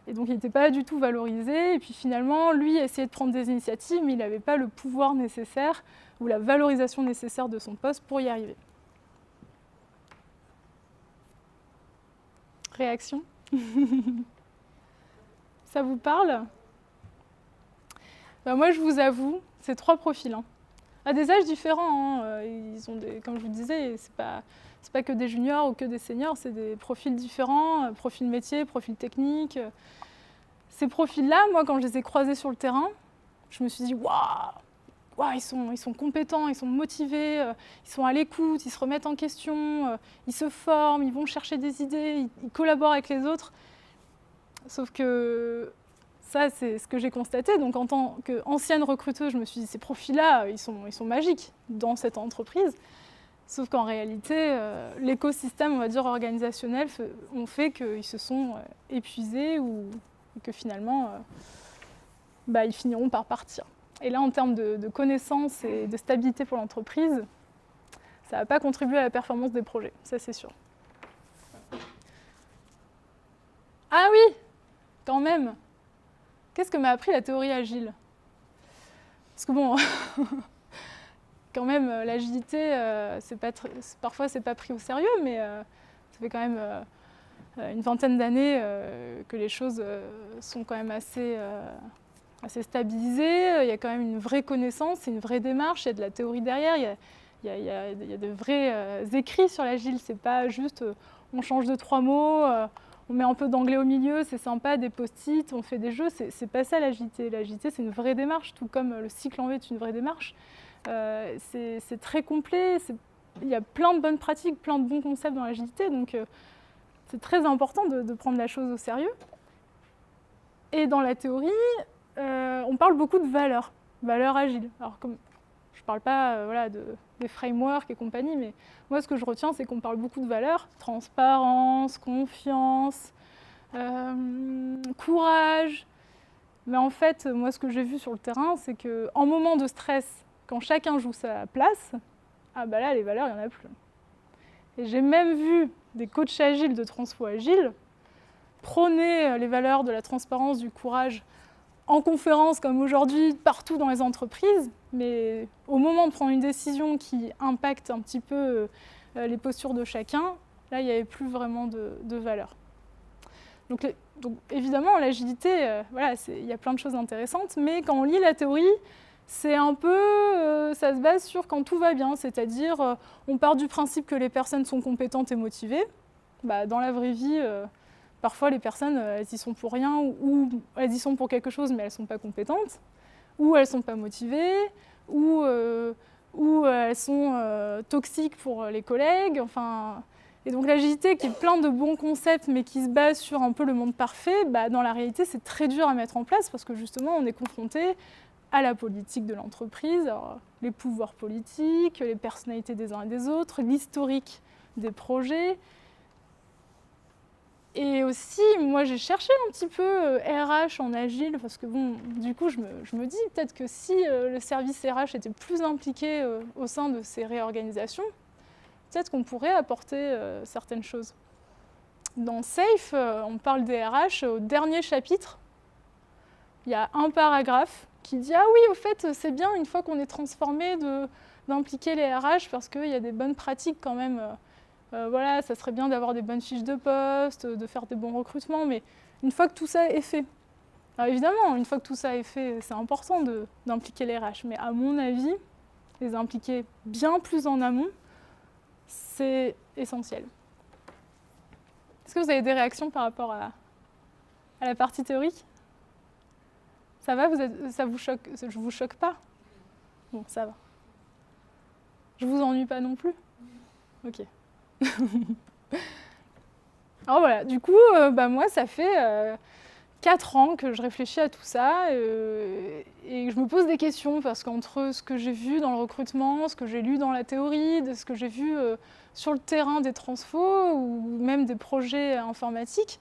S1: Et donc, il n'était pas du tout valorisé. Et puis finalement, lui essayait de prendre des initiatives, mais il n'avait pas le pouvoir nécessaire ou la valorisation nécessaire de son poste pour y arriver. Réaction ? Ça vous parle ? Moi, je vous avoue, c'est 3 profils. À des âges différents. Ils ont comme je vous disais, c'est pas que des juniors ou que des seniors, c'est des profils différents, profil métier, profil technique. Ces profils-là, moi, quand je les ai croisés sur le terrain, je me suis dit, waouh, ils sont compétents, ils sont motivés, ils sont à l'écoute, ils se remettent en question, ils se forment, ils vont chercher des idées, ils collaborent avec les autres. Sauf que Ça, c'est ce que j'ai constaté. Donc, en tant qu'ancienne recruteuse, je me suis dit, ces profils-là, ils sont magiques dans cette entreprise. Sauf qu'en réalité, l'écosystème, on va dire, organisationnel ont fait qu'ils se sont épuisés ou que finalement, ils finiront par partir. Et là, en termes de connaissances et de stabilité pour l'entreprise, ça n'a pas contribué à la performance des projets, ça c'est sûr. Ah oui, quand même. Qu'est-ce que m'a appris la théorie agile? Parce que bon, quand même, l'agilité, parfois c'est pas pris au sérieux, mais ça fait quand même une vingtaine d'années que les choses sont quand même assez stabilisées. Il y a quand même une vraie connaissance, une vraie démarche, il y a de la théorie derrière, il y a de vrais écrits sur l'agile. C'est pas juste on change de 3 mots, on met un peu d'anglais au milieu, c'est sympa, des post-it, on fait des jeux. C'est pas ça l'agilité. L'agilité, c'est une vraie démarche, tout comme le cycle en V est une vraie démarche. C'est très complet, il y a plein de bonnes pratiques, plein de bons concepts dans l'agilité, donc c'est très important de prendre la chose au sérieux. Et dans la théorie, on parle beaucoup de valeurs agiles. Alors comme je ne parle pas des frameworks et compagnie, mais moi ce que je retiens, c'est qu'on parle beaucoup de valeurs, transparence, confiance, courage. Mais en fait, moi ce que j'ai vu sur le terrain, c'est qu'en moment de stress, quand chacun joue sa place, là, les valeurs, il n'y en a plus. Et j'ai même vu des coachs agiles de transfo agile prôner les valeurs de la transparence, du courage en conférence comme aujourd'hui, partout dans les entreprises, mais au moment de prendre une décision qui impacte un petit peu les postures de chacun, là, il n'y avait plus vraiment de valeurs. Donc évidemment, l'agilité, il y a plein de choses intéressantes, mais quand on lit la théorie, c'est un peu, ça se base sur quand tout va bien, c'est-à-dire on part du principe que les personnes sont compétentes et motivées. Dans la vraie vie, parfois les personnes, elles y sont pour rien, ou elles y sont pour quelque chose, mais elles ne sont pas compétentes, ou elles ne sont pas motivées, ou elles sont toxiques pour les collègues. Enfin, et donc l'agilité, qui est plein de bons concepts, mais qui se base sur un peu le monde parfait, dans la réalité, c'est très dur à mettre en place, parce que justement, on est confronté à la politique de l'entreprise, les pouvoirs politiques, les personnalités des uns et des autres, l'historique des projets. Et aussi, moi j'ai cherché un petit peu RH en agile, parce que bon, du coup je me dis peut-être que si le service RH était plus impliqué au sein de ces réorganisations, peut-être qu'on pourrait apporter certaines choses. Dans SAFE, on parle des RH au dernier chapitre. Il y a un paragraphe qui dit « Ah oui, au fait, c'est bien, une fois qu'on est transformé, d'impliquer les RH, parce qu'il y a des bonnes pratiques quand même. Ça serait bien d'avoir des bonnes fiches de poste, de faire des bons recrutements, mais une fois que tout ça est fait. » Alors évidemment, une fois que tout ça est fait, c'est important d'impliquer les RH, mais à mon avis, les impliquer bien plus en amont, c'est essentiel. Est-ce que vous avez des réactions par rapport à la partie théorique ? Ça va, ça vous choque? Je vous choque pas? Bon, ça va. Je vous ennuie pas non plus? Ok. Alors voilà, du coup, moi, ça fait 4 ans que je réfléchis à tout ça et je me pose des questions parce qu'entre ce que j'ai vu dans le recrutement, ce que j'ai lu dans la théorie, ce que j'ai vu sur le terrain des transfos ou même des projets informatiques,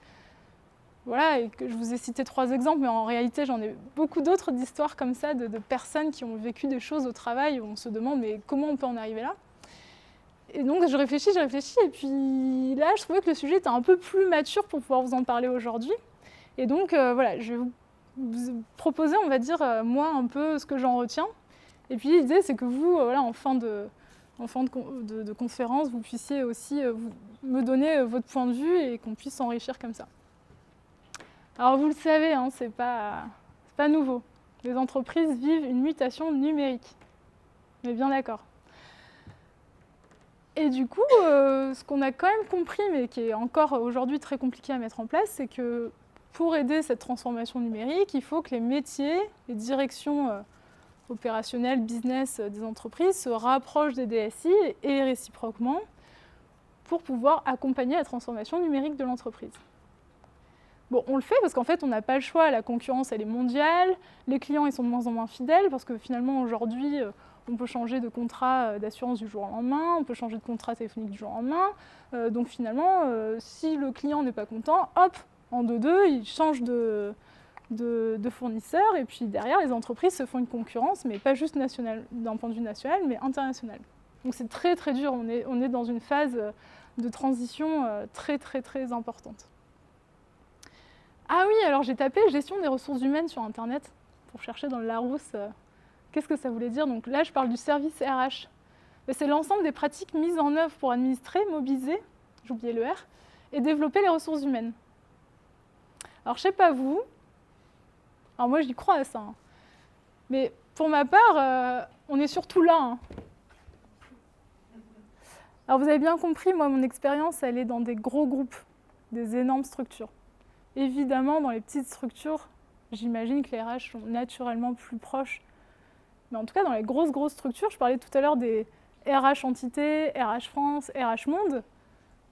S1: voilà, et que je vous ai cité 3 exemples, mais en réalité, j'en ai beaucoup d'autres d'histoires comme ça, de personnes qui ont vécu des choses au travail où on se demande mais comment on peut en arriver là? Et donc je réfléchis, et puis là, je trouvais que le sujet était un peu plus mature pour pouvoir vous en parler aujourd'hui. Et donc je vais vous proposer, on va dire, moi, un peu ce que j'en retiens. Et puis l'idée, c'est que vous, en fin de conférence, vous puissiez aussi me donner votre point de vue et qu'on puisse s'enrichir comme ça. Alors vous le savez, c'est pas nouveau. Les entreprises vivent une mutation numérique. On est bien d'accord. Et du coup, ce qu'on a quand même compris, mais qui est encore aujourd'hui très compliqué à mettre en place, c'est que pour aider cette transformation numérique, il faut que les métiers, les directions opérationnelles, business des entreprises se rapprochent des DSI et réciproquement pour pouvoir accompagner la transformation numérique de l'entreprise. Bon, on le fait parce qu'en fait, on n'a pas le choix. La concurrence, elle est mondiale. Les clients, ils sont de moins en moins fidèles parce que finalement, aujourd'hui, on peut changer de contrat d'assurance du jour au lendemain, on peut changer de contrat téléphonique du jour au lendemain. Donc finalement, si le client n'est pas content, hop, en 2-2, il change de fournisseur. Et puis derrière, les entreprises se font une concurrence, mais pas juste nationale, d'un point de vue national, mais international. Donc c'est très très dur. On est dans une phase de transition très très très importante. Ah oui, alors j'ai tapé gestion des ressources humaines sur Internet pour chercher dans le Larousse qu'est-ce que ça voulait dire. Donc là, je parle du service RH. Mais c'est l'ensemble des pratiques mises en œuvre pour administrer, mobiliser, j'ai oublié le R, et développer les ressources humaines. Alors je sais pas vous, alors moi j'y crois à ça, hein. Mais pour ma part, on est surtout là, hein. Alors vous avez bien compris, moi mon expérience elle est dans des gros groupes, des énormes structures. Évidemment, dans les petites structures, j'imagine que les RH sont naturellement plus proches. Mais en tout cas, dans les grosses structures, je parlais tout à l'heure des RH entités, RH France, RH Monde,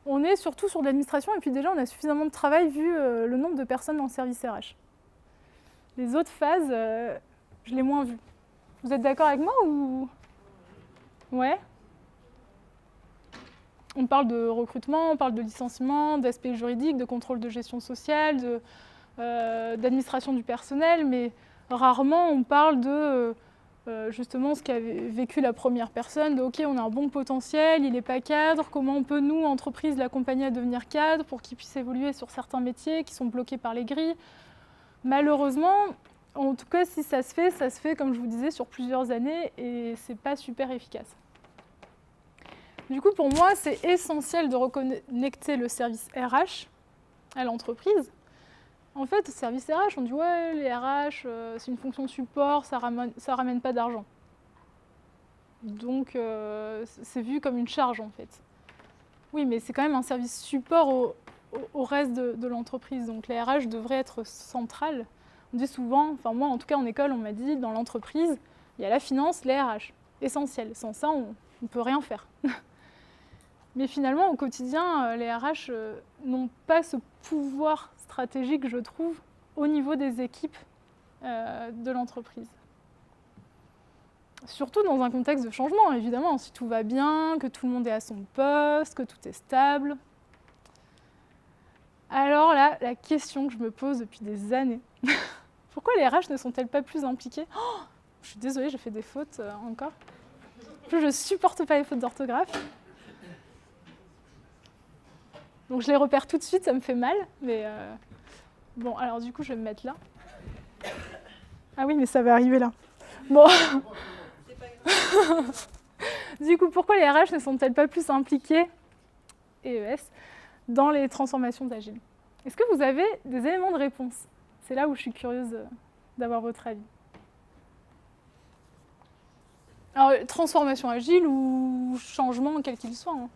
S1: on est surtout sur de l'administration et puis déjà, on a suffisamment de travail vu le nombre de personnes dans le service RH. Les autres phases, je l'ai moins vu. Vous êtes d'accord avec moi ou... Ouais. On parle de recrutement, on parle de licenciement, d'aspect juridique, de contrôle de gestion sociale, d'administration du personnel, mais rarement on parle de justement ce qu'a vécu la première personne, de ok, on a un bon potentiel, il n'est pas cadre, comment on peut, nous, entreprise, l'accompagner à devenir cadre pour qu'il puisse évoluer sur certains métiers qui sont bloqués par les grilles. Malheureusement, en tout cas, si ça se fait, comme je vous disais, sur plusieurs années et c'est pas super efficace. Du coup, pour moi, c'est essentiel de reconnecter le service RH à l'entreprise. En fait, le service RH, on dit ouais, les RH, c'est une fonction support, ça ramène pas d'argent. Donc, c'est vu comme une charge, en fait. Oui, mais c'est quand même un service support au reste de l'entreprise. Donc, les RH devraient être centrales. On dit souvent, enfin moi, en tout cas en école, on m'a dit, dans l'entreprise, il y a la finance, les RH. Essentiel. Sans ça, on ne peut rien faire. Mais finalement, au quotidien, les RH n'ont pas ce pouvoir stratégique, je trouve, au niveau des équipes de l'entreprise. Surtout dans un contexte de changement, évidemment, si tout va bien, que tout le monde est à son poste, que tout est stable. Alors là, la question que je me pose depuis des années, pourquoi les RH ne sont-elles pas plus impliquées ? Oh, je suis désolée, j'ai fait des fautes encore. Je ne supporte pas les fautes d'orthographe. Donc je les repère tout de suite, ça me fait mal. Mais bon, alors du coup, je vais me mettre là. Ah oui, mais ça va arriver là. Bon. Du coup, pourquoi les RH ne sont-elles pas plus impliquées, EES, dans les transformations d'Agile ? Est-ce que vous avez des éléments de réponse ? C'est là où je suis curieuse d'avoir votre avis. Alors, transformation Agile ou changement, quel qu'il soit, hein.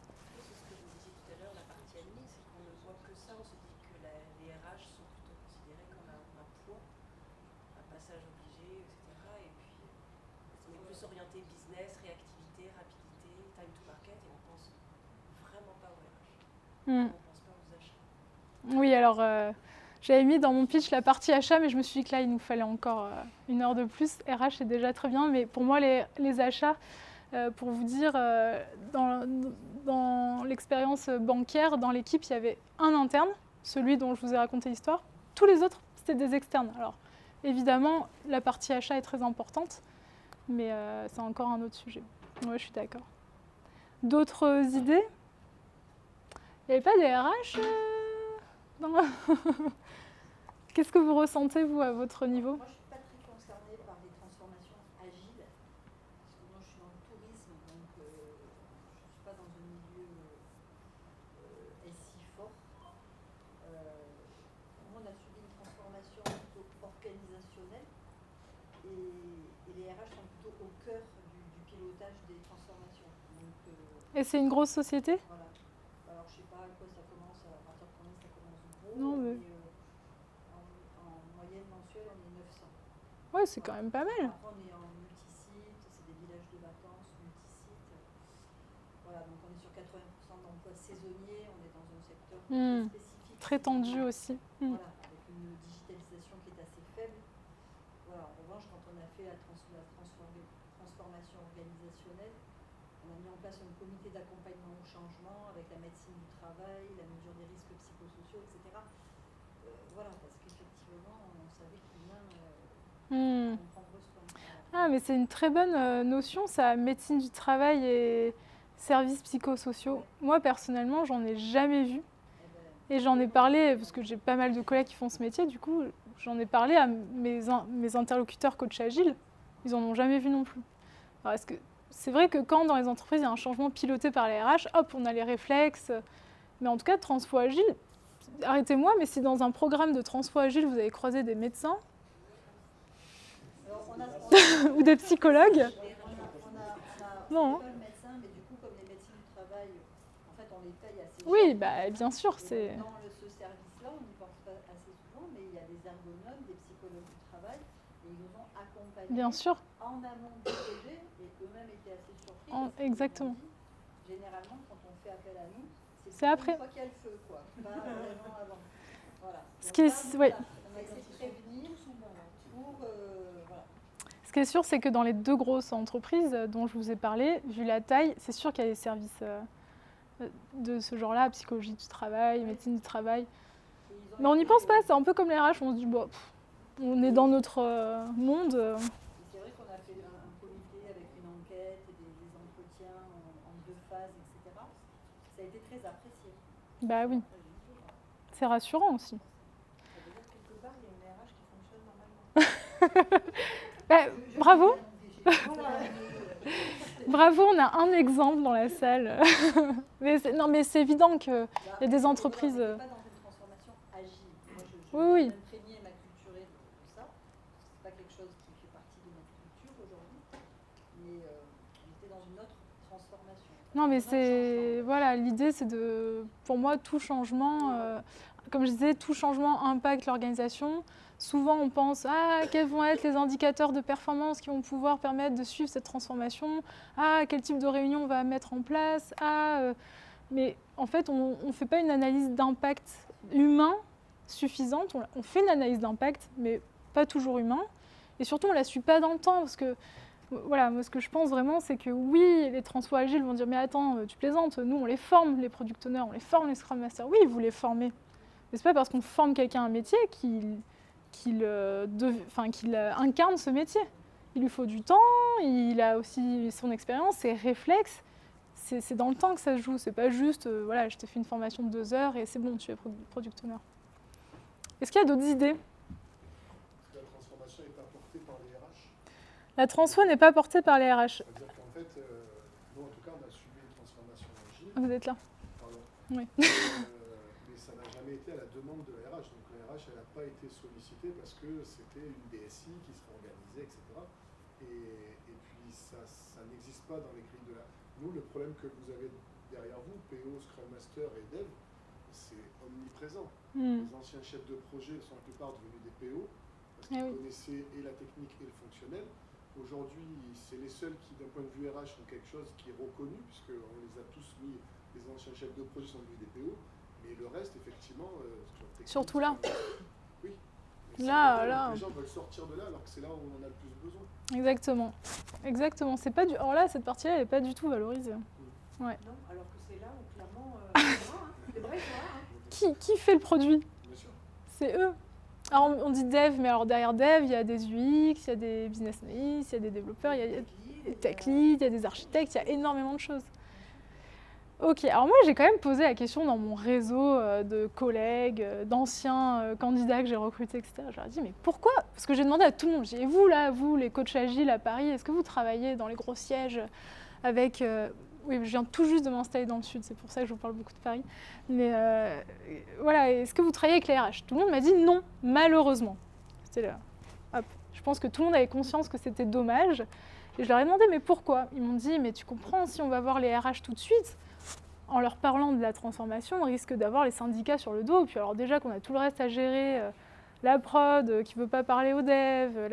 S1: Oui, alors j'avais mis dans mon pitch la partie achat, mais je me suis dit que là, il nous fallait encore une heure de plus. RH, c'est déjà très bien, mais pour moi, les achats, pour vous dire, dans l'expérience bancaire, dans l'équipe, il y avait un interne, celui dont je vous ai raconté l'histoire. Tous les autres, c'était des externes. Alors, évidemment, la partie achat est très importante, mais c'est encore un autre sujet. Oui, je suis d'accord. D'autres idées ? Il n'y avait pas des RH Qu'est-ce que vous ressentez, vous, à votre niveau ?
S3: Moi, je ne suis pas très concernée par les transformations agiles, parce que moi, je suis dans le tourisme, donc je ne suis pas dans un milieu SI fort. Nous, on a subi une transformation plutôt organisationnelle, et les RH sont plutôt au cœur du pilotage des transformations. Donc,
S1: et c'est une grosse société ?
S3: Voilà. Alors, je ne sais pas à quoi ça commence, à partir de combien ça commence gros.
S1: Non, mais...
S3: En moyenne mensuelle, on est 900.
S1: Ouais, c'est quand même pas mal.
S3: Après, on est en multisite, c'est des villages de vacances, multisites. Voilà, donc on est sur 80% d'emplois saisonniers, on est dans un secteur spécifique.
S1: Très tendu aussi.
S3: Voilà, avec en place un comité d'accompagnement au changement avec la médecine du travail, la mesure des risques psychosociaux, etc. Voilà, parce qu'effectivement, on savait que l'humain en prendre soin.
S1: Ah, mais c'est une très bonne notion, ça, médecine du travail et services psychosociaux. Moi, personnellement, j'en ai jamais vu. Et j'en ai parlé, parce que j'ai pas mal de collègues qui font ce métier, du coup, j'en ai parlé à mes interlocuteurs coach agile. Ils en ont jamais vu non plus. Alors, c'est vrai que quand dans les entreprises, il y a un changement piloté par les RH, hop, on a les réflexes. Mais en tout cas, Transfo Agile, arrêtez-moi, mais si dans un programme de Transfo Agile, vous avez croisé des médecins ou des psychologues, non.
S3: Pas le médecin, mais du coup, comme les médecins du travail, en fait, on les paye assez cher.
S1: Oui, bah, bien sûr, c'est...
S3: Dans ce service-là, on n'y pense pas assez souvent, mais il y a des ergonomes, des psychologues du travail, et ils nous ont accompagnés
S1: Bien sûr.
S3: en amont du projet, et eux-mêmes étaient assez surpris.
S1: Exactement.
S3: Généralement, quand on fait appel à nous,
S1: c'est après.
S3: Une fois qu'il y a le feu, quoi. Pas vraiment avant. Voilà.
S1: Ce qui est, ouais.
S3: On a essayé de prévenir pour... voilà.
S1: Ce qui est sûr, c'est que dans les 2 grosses entreprises dont je vous ai parlé, vu la taille, c'est sûr qu'il y a des services de ce genre-là, psychologie du travail, médecine du travail. Mais on n'y pense pas, c'est un peu comme les RH, on se dit, bon, on est dans notre monde.
S3: C'est vrai qu'on a fait un comité avec une enquête et des entretiens en 2 phases, etc. Ça a été très apprécié.
S1: Bah oui, c'est rassurant aussi.
S3: Ça veut dire quelque part, il y a une RH qui fonctionne normalement.
S1: Bah, bravo. Bravo, on a un exemple dans la salle. Mais c'est évident qu'il y a des entreprises...
S3: On n'est pas dans une transformation agile. Moi, je
S1: oui.
S3: m'imprégner et m'acculturer de ça. C'est pas quelque chose qui fait partie de notre culture aujourd'hui. Mais on était dans une autre transformation.
S1: Non, mais c'est... Voilà, l'idée, c'est de... Pour moi, tout changement... comme je disais, tout changement impacte l'organisation. Souvent, on pense quels vont être les indicateurs de performance qui vont pouvoir permettre de suivre cette transformation. Quel type de réunion on va mettre en place. Mais en fait, on ne fait pas une analyse d'impact humain suffisante. On fait une analyse d'impact, mais pas toujours humain. Et surtout, on ne la suit pas dans le temps. Parce que, voilà, moi, ce que je pense vraiment, c'est que oui, les transfo agiles vont dire « Mais attends, tu plaisantes, nous, on les forme, les product owners, on les forme, les scrum masters. » Oui, vous les formez. Mais ce n'est pas parce qu'on forme quelqu'un à un métier qu'il incarne ce métier. Il lui faut du temps, il a aussi son expérience, ses réflexes. C'est dans le temps que ça se joue. C'est pas juste, voilà, je t'ai fait une formation de 2 heures et c'est bon, tu es product owner. Est-ce qu'il y a d'autres idées ?
S2: Est-ce que la transformation n'est pas portée par les RH ?
S1: La transfo n'est pas portée par les RH.
S2: C'est-à-dire qu'en fait, nous en tout cas, on a suivi une transformation agile.
S1: Vous êtes là ?
S2: Pardon.
S1: Oui.
S2: Mais ça n'a jamais été à la demande de la RH. Donc la RH, elle n'a pas été sollicitée parce que c'était une DSI qui serait organisée, etc. Et puis ça n'existe pas dans les grilles de la... Nous, le problème que vous avez derrière vous, PO, Scrum Master et Dev, c'est omniprésent. Les anciens chefs de projet sont la plupart devenus des PO parce qu'ils connaissaient et la technique et le fonctionnel. Aujourd'hui, c'est les seuls qui, d'un point de vue RH, ont quelque chose qui est reconnu, puisqu'on les a tous mis, les anciens chefs de projet sont devenus des PO, mais le reste, effectivement...
S1: surtout là.
S2: Oui.
S1: Là.
S2: Les gens veulent sortir de là, alors que c'est là où on en a le plus besoin.
S1: Exactement. C'est pas alors là, cette partie-là, elle n'est pas du tout valorisée. Ouais.
S3: Non, alors que c'est là où, clairement, c'est vrai,
S1: Qui fait le produit ?
S2: Bien sûr.
S1: C'est eux. Alors on dit dev, mais alors derrière dev, il y a des UX, il y a des business analysts, il y a des développeurs, il y a des tech leads, il y a des architectes, il y a énormément de choses. Ok, alors moi j'ai quand même posé la question dans mon réseau de collègues, d'anciens candidats que j'ai recrutés, etc. Je leur ai dit, mais pourquoi ? Parce que j'ai demandé à tout le monde, j'ai dit, vous les coachs agiles à Paris, est-ce que vous travaillez dans les gros sièges avec... oui, je viens tout juste de m'installer dans le sud, c'est pour ça que je vous parle beaucoup de Paris. Mais voilà, est-ce que vous travaillez avec les RH ? Tout le monde m'a dit non, malheureusement. C'était là. Hop. Je pense que tout le monde avait conscience que c'était dommage. Et je leur ai demandé, mais pourquoi ? Ils m'ont dit, mais tu comprends, si on va voir les RH tout de suite, en leur parlant de la transformation, on risque d'avoir les syndicats sur le dos. Puis alors déjà qu'on a tout le reste à gérer, la prod qui ne veut pas parler aux devs,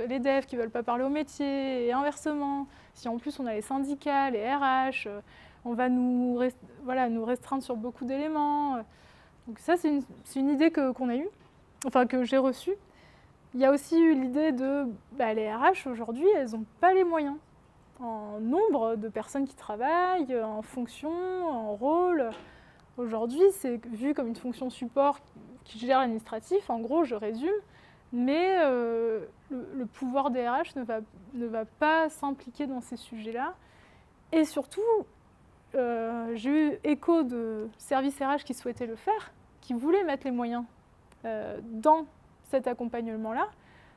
S1: les devs qui ne veulent pas parler au métier, et inversement. Si en plus on a les syndicats, les RH, on va nous restreindre sur beaucoup d'éléments. Donc ça, c'est une idée qu'on a eue, enfin que j'ai reçue. Il y a aussi eu l'idée de, les RH aujourd'hui, elles n'ont pas les moyens. en nombre de personnes qui travaillent, en fonction, en rôle. Aujourd'hui, c'est vu comme une fonction support qui gère l'administratif, en gros, je résume, mais le pouvoir des RH ne va pas s'impliquer dans ces sujets-là. Et surtout, j'ai eu écho de services RH qui souhaitaient le faire, qui voulaient mettre les moyens dans cet accompagnement-là,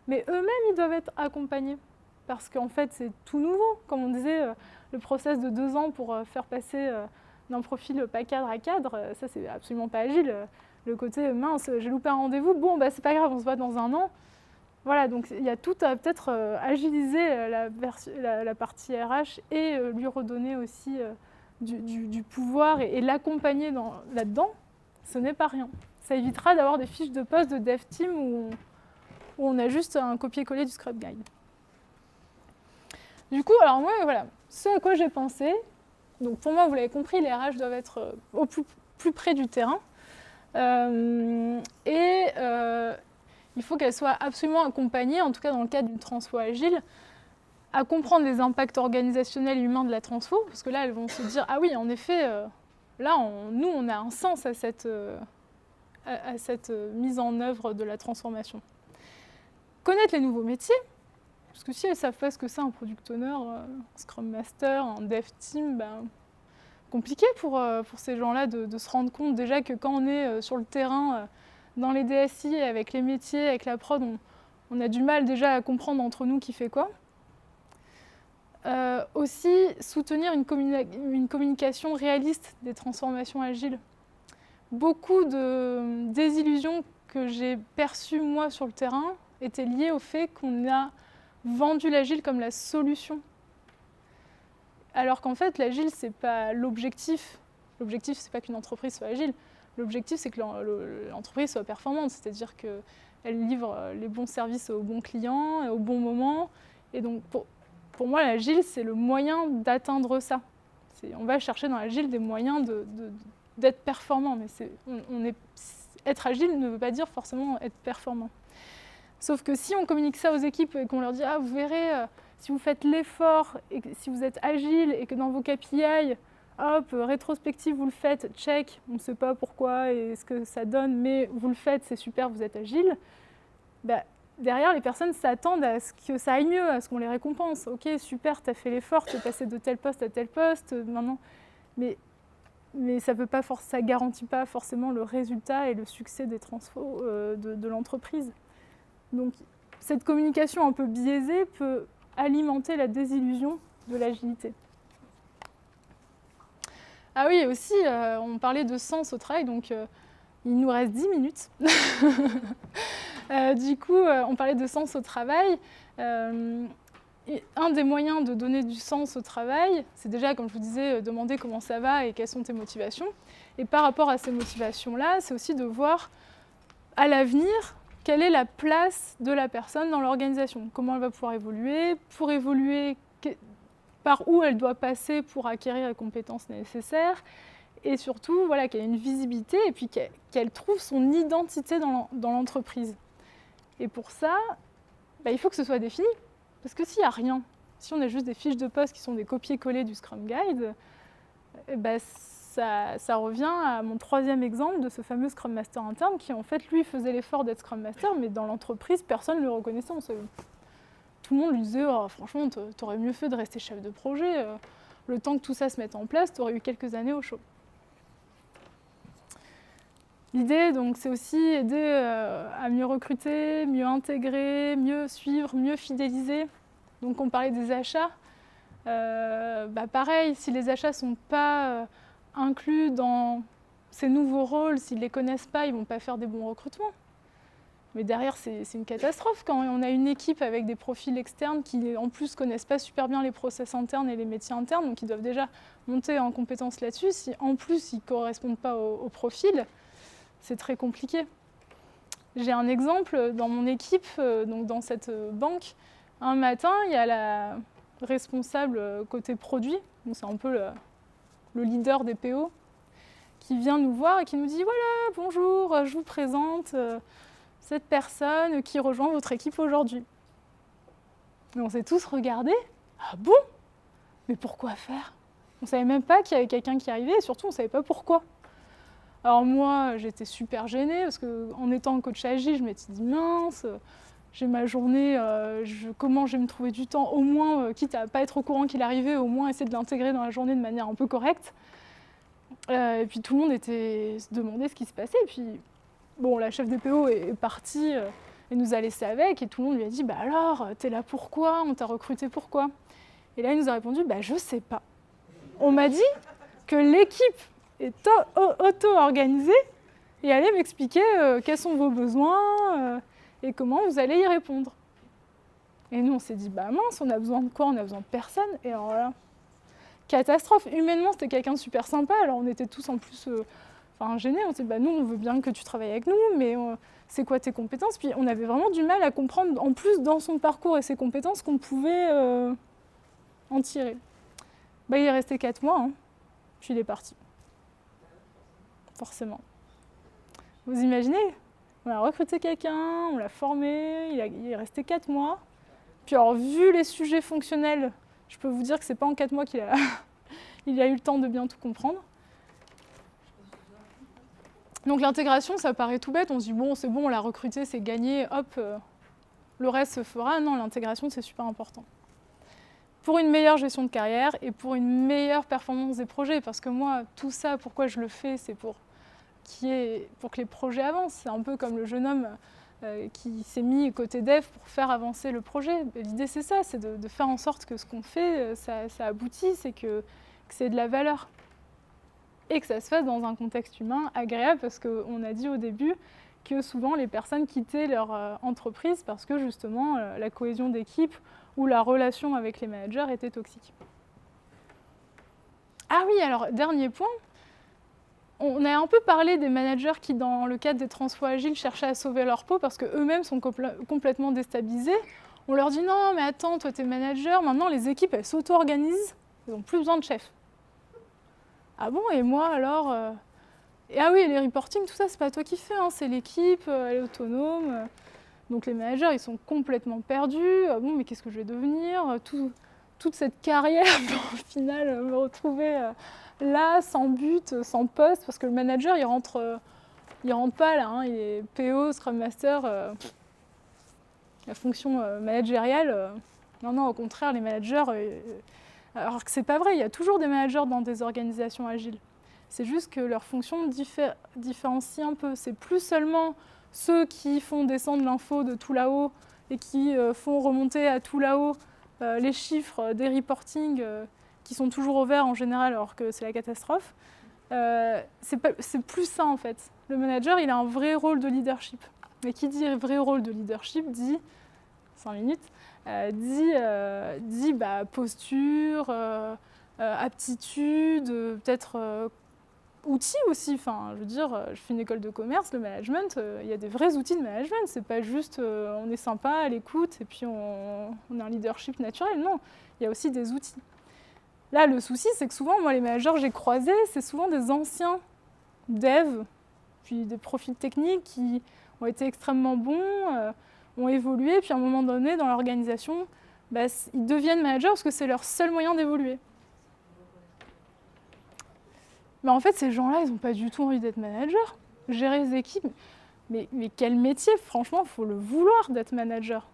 S1: mais eux-mêmes, ils doivent être accompagnés. Parce qu'en fait, c'est tout nouveau. Comme on disait, le process de 2 ans pour faire passer d'un profil pas cadre à cadre, ça, c'est absolument pas agile. Le côté, mince, j'ai loupé un rendez-vous, bon, bah, c'est pas grave, on se voit dans 1 an. Voilà, donc il y a tout à peut-être agiliser la partie RH et lui redonner aussi du pouvoir et l'accompagner là-dedans. Ce n'est pas rien. Ça évitera d'avoir des fiches de poste de dev team où on a juste un copier-coller du Scrum Guide. Du coup, alors moi, voilà, ce à quoi j'ai pensé, donc pour moi, vous l'avez compris, les RH doivent être au plus près du terrain. Il faut qu'elles soient absolument accompagnées, en tout cas dans le cadre d'une transfo agile, à comprendre les impacts organisationnels et humains de la transfo, parce que là, elles vont se dire, ah oui, en effet, là, nous, on a un sens à cette mise en œuvre de la transformation. Connaître les nouveaux métiers, parce que si elles ne savent pas ce que c'est un product owner, un Scrum Master, un Dev Team, ben, compliqué pour ces gens-là de se rendre compte déjà que quand on est sur le terrain, dans les DSI, avec les métiers, avec la prod, on a du mal déjà à comprendre entre nous qui fait quoi. Aussi, soutenir une communication réaliste des transformations agiles. Beaucoup de désillusions que j'ai perçues, moi, sur le terrain, étaient liées au fait qu'on a vendu l'agile comme la solution. Alors qu'en fait, l'agile, ce n'est pas l'objectif. L'objectif, ce n'est pas qu'une entreprise soit agile. L'objectif, c'est que l'entreprise soit performante, c'est-à-dire qu'elle livre les bons services aux bons clients, au bon moment. Et donc, pour moi, l'agile, c'est le moyen d'atteindre ça. On va chercher dans l'agile des moyens d'être performant. Mais être agile ne veut pas dire forcément être performant. Sauf que si on communique ça aux équipes et qu'on leur dit « Ah, vous verrez, si vous faites l'effort, et si vous êtes agile et que dans vos KPI, hop, rétrospective, vous le faites, check, on ne sait pas pourquoi et ce que ça donne, mais vous le faites, c'est super, vous êtes agile. » Bah, derrière, les personnes s'attendent à ce que ça aille mieux, à ce qu'on les récompense. Ok, super, tu as fait l'effort, tu es passé de tel poste à tel poste, maintenant. Mais ça ne garantit pas forcément le résultat et le succès des transfos de l'entreprise. Donc, cette communication un peu biaisée peut alimenter la désillusion de l'agilité. Ah oui, aussi, on parlait de sens au travail, donc il nous reste 10 minutes. Du coup, on parlait de sens au travail. Un des moyens de donner du sens au travail, c'est déjà, comme je vous disais, demander comment ça va et quelles sont tes motivations. Et par rapport à ces motivations-là, c'est aussi de voir à l'avenir quelle est la place de la personne dans l'organisation, comment elle va pouvoir évoluer, pour évoluer, par où elle doit passer pour acquérir les compétences nécessaires, et surtout voilà, qu'elle ait une visibilité et puis qu'elle trouve son identité dans l'entreprise. Et pour ça, il faut que ce soit défini, parce que s'il n'y a rien, si on a juste des fiches de poste qui sont des copier-coller du Scrum Guide, ça revient à mon 3e exemple de ce fameux Scrum Master interne qui, en fait, lui, faisait l'effort d'être Scrum Master, mais dans l'entreprise, personne ne le reconnaissait. Tout le monde lui disait oh, « Franchement, t'aurais mieux fait de rester chef de projet. Le temps que tout ça se mette en place, t'aurais eu quelques années au chaud. » L'idée, donc, c'est aussi aider à mieux recruter, mieux intégrer, mieux suivre, mieux fidéliser. Donc, on parlait des achats. Pareil, si les achats ne sont pas inclus dans ces nouveaux rôles, s'ils ne les connaissent pas, ils ne vont pas faire des bons recrutements. Mais derrière, c'est une catastrophe quand on a une équipe avec des profils externes qui, en plus, ne connaissent pas super bien les process internes et les métiers internes, donc ils doivent déjà monter en compétences là-dessus. Si, en plus, ils ne correspondent pas au profil, c'est très compliqué. J'ai un exemple dans mon équipe, donc dans cette banque. Un matin, il y a la responsable côté produit, donc c'est un peu le leader des PO, qui vient nous voir et qui nous dit « Voilà, bonjour, je vous présente cette personne qui rejoint votre équipe aujourd'hui. » Et on s'est tous regardés. « Ah bon ? Mais pourquoi faire ? On ne savait même pas qu'il y avait quelqu'un qui arrivait et surtout on ne savait pas pourquoi. Alors moi, j'étais super gênée parce qu'en étant coach agile, je m'étais dit mince, j'ai ma journée, comment je vais me trouver du temps, au moins, quitte à ne pas être au courant qu'il arrivait, au moins essayer de l'intégrer dans la journée de manière un peu correcte. Et puis tout le monde se demandait ce qui se passait. Et puis bon, la chef des PO est partie et nous a laissé avec et tout le monde lui a dit bah alors, t'es là pourquoi ? On t'a recruté pourquoi ? Et là, il nous a répondu bah je sais pas. On m'a dit que l'équipe est auto-organisée et allait m'expliquer quels sont vos besoins et comment vous allez y répondre. Et nous, on s'est dit bah mince, on a besoin de quoi ? On a besoin de personne. Et alors là, catastrophe. Humainement, c'était quelqu'un de super sympa. Alors on était tous en plus gênés. On s'est dit bah nous, on veut bien que tu travailles avec nous, mais c'est quoi tes compétences ? Puis on avait vraiment du mal à comprendre, en plus dans son parcours et ses compétences, qu'on pouvait en tirer. Bah, il est resté 4 mois, hein. Puis il est parti. Forcément. Vous imaginez ? On a recruté quelqu'un, on l'a formé, il est resté 4 mois. Puis alors, vu les sujets fonctionnels, je peux vous dire que c'est pas en 4 mois qu'il a il a eu le temps de bien tout comprendre. Donc l'intégration, ça paraît tout bête, on se dit bon, c'est bon, on l'a recruté, c'est gagné, hop, le reste se fera. Non, l'intégration, c'est super important. Pour une meilleure gestion de carrière et pour une meilleure performance des projets. Parce que moi, tout ça, pourquoi je le fais, c'est pour que les projets avancent. C'est un peu comme le jeune homme qui s'est mis côté dev pour faire avancer le projet. L'idée, c'est ça, c'est de faire en sorte que ce qu'on fait, ça aboutisse et que c'est de la valeur. Et que ça se fasse dans un contexte humain agréable, parce qu'on a dit au début que souvent les personnes quittaient leur entreprise parce que justement la cohésion d'équipe ou la relation avec les managers était toxique. Ah oui, alors dernier point, on a un peu parlé des managers qui, dans le cadre des transfos agiles, cherchaient à sauver leur peau parce qu'eux-mêmes sont complètement déstabilisés. On leur dit non, mais attends, toi t'es manager, maintenant les équipes elles s'auto-organisent, elles n'ont plus besoin de chef. Ah bon, et moi alors Et ah oui, les reporting, tout ça, c'est pas toi qui fais, hein, c'est l'équipe, elle est autonome. Donc les managers, ils sont complètement perdus. Ah bon, mais qu'est-ce que je vais devenir ? Toute cette carrière pour au final me retrouver là, sans but, sans poste, parce que le manager, il rentre pas là, hein, il est PO, Scrum Master, la fonction managériale. Non, au contraire, les managers... alors que c'est pas vrai, il y a toujours des managers dans des organisations agiles. C'est juste que leur fonction différencie un peu. C'est plus seulement ceux qui font descendre l'info de tout là-haut et qui font remonter à tout là-haut les chiffres des reportings qui sont toujours au vert en général alors que c'est la catastrophe. C'est plus ça en fait. Le manager, il a un vrai rôle de leadership. Mais qui dit vrai rôle de leadership dit, 5 minutes, dit posture, aptitude, peut-être outils aussi. Enfin, je veux dire, je fais une école de commerce, le management, il y a des vrais outils de management. C'est pas juste on est sympa à l'écoute et puis on a un leadership naturel. Non, il y a aussi des outils. Là, le souci, c'est que souvent, moi, les managers que j'ai croisés, c'est souvent des anciens devs, puis des profils techniques qui ont été extrêmement bons, ont évolué, puis à un moment donné, dans l'organisation, ils deviennent managers parce que c'est leur seul moyen d'évoluer. Mais en fait, ces gens-là, ils n'ont pas du tout envie d'être managers. Gérer les équipes, mais quel métier, franchement, il faut le vouloir d'être manager.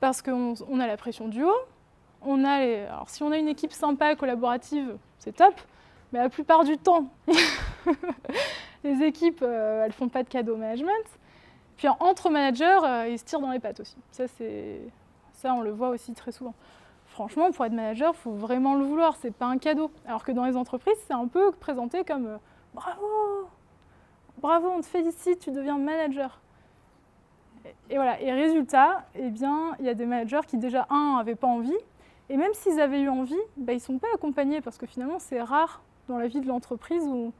S1: Parce qu'on a la pression du haut, alors si on a une équipe sympa, collaborative, c'est top, mais la plupart du temps, les équipes, elles ne font pas de cadeau management. Puis entre managers, ils se tirent dans les pattes aussi. Ça, on le voit aussi très souvent. Franchement, pour être manager, il faut vraiment le vouloir, c'est pas un cadeau. Alors que dans les entreprises, c'est un peu présenté comme bravo, on te félicite, tu deviens manager. Et voilà. Et résultat, il y a des managers qui déjà, n'avaient pas envie, et même s'ils avaient eu envie, ils ne sont pas accompagnés, parce que finalement, c'est rare dans la vie de l'entreprise où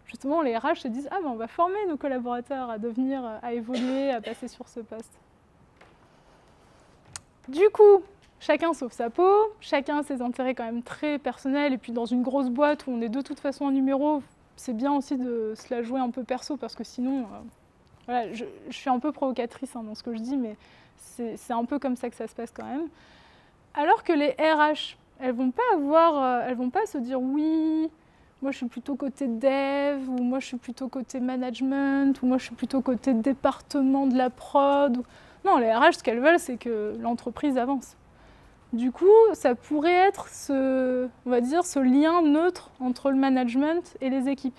S1: justement les RH se disent « Ah, on va former nos collaborateurs à devenir, à évoluer, à passer sur ce poste. » Du coup, chacun sauve sa peau, chacun a ses intérêts quand même très personnels, et puis dans une grosse boîte où on est de toute façon un numéro, c'est bien aussi de se la jouer un peu perso, parce que sinon, voilà, je suis un peu provocatrice dans ce que je dis, mais c'est un peu comme ça que ça se passe quand même. Alors que les RH, elles vont pas se dire oui, moi je suis plutôt côté dev, ou moi je suis plutôt côté management, ou moi je suis plutôt côté département de la prod. Non, les RH, ce qu'elles veulent, c'est que l'entreprise avance. Du coup, ça pourrait être on va dire, ce lien neutre entre le management et les équipes.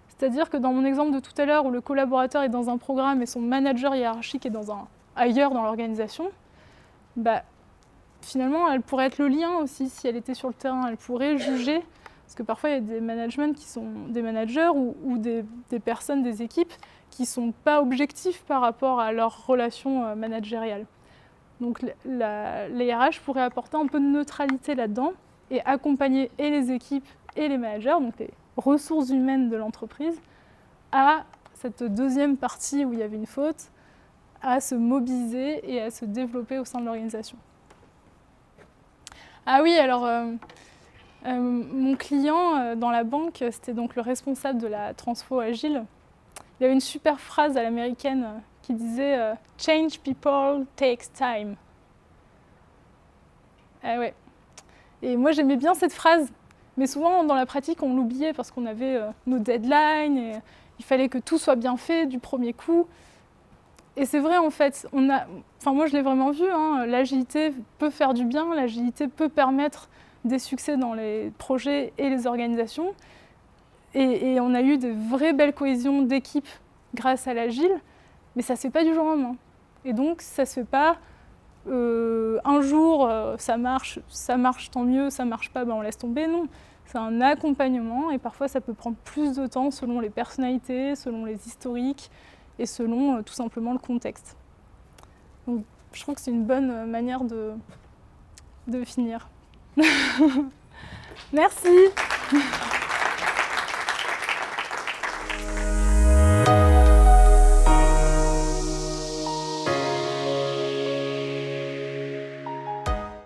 S1: C'est-à-dire que dans mon exemple de tout à l'heure, où le collaborateur est dans un programme et son manager hiérarchique est ailleurs dans l'organisation, finalement, elle pourrait être le lien aussi si elle était sur le terrain. Elle pourrait juger, parce que parfois il y a des managements qui sont des managers ou des personnes, des équipes qui ne sont pas objectifs par rapport à leur relation managériale. Donc les RH pourraient apporter un peu de neutralité là-dedans et accompagner et les équipes et les managers, donc les ressources humaines de l'entreprise, à cette deuxième partie où il y avait une faute, à se mobiliser et à se développer au sein de l'organisation. Ah oui, alors mon client dans la banque, c'était donc le responsable de la transfo agile. Il avait une super phrase à l'américaine qui disait « Change people takes time ». Ah ouais. Et moi j'aimais bien cette phrase, mais souvent dans la pratique on l'oubliait parce qu'on avait nos deadlines et il fallait que tout soit bien fait du premier coup. Et c'est vrai en fait, moi je l'ai vraiment vu, l'agilité peut faire du bien, l'agilité peut permettre des succès dans les projets et les organisations. Et on a eu de vraies belles cohésions d'équipe grâce à l'agile, mais ça ne se fait pas du jour au lendemain. Et donc ça ne se fait pas un jour, ça marche tant mieux, ça ne marche pas, on laisse tomber, non. C'est un accompagnement et parfois ça peut prendre plus de temps selon les personnalités, selon les historiques, et selon tout simplement le contexte. Donc, je trouve que c'est une bonne manière de finir. Merci.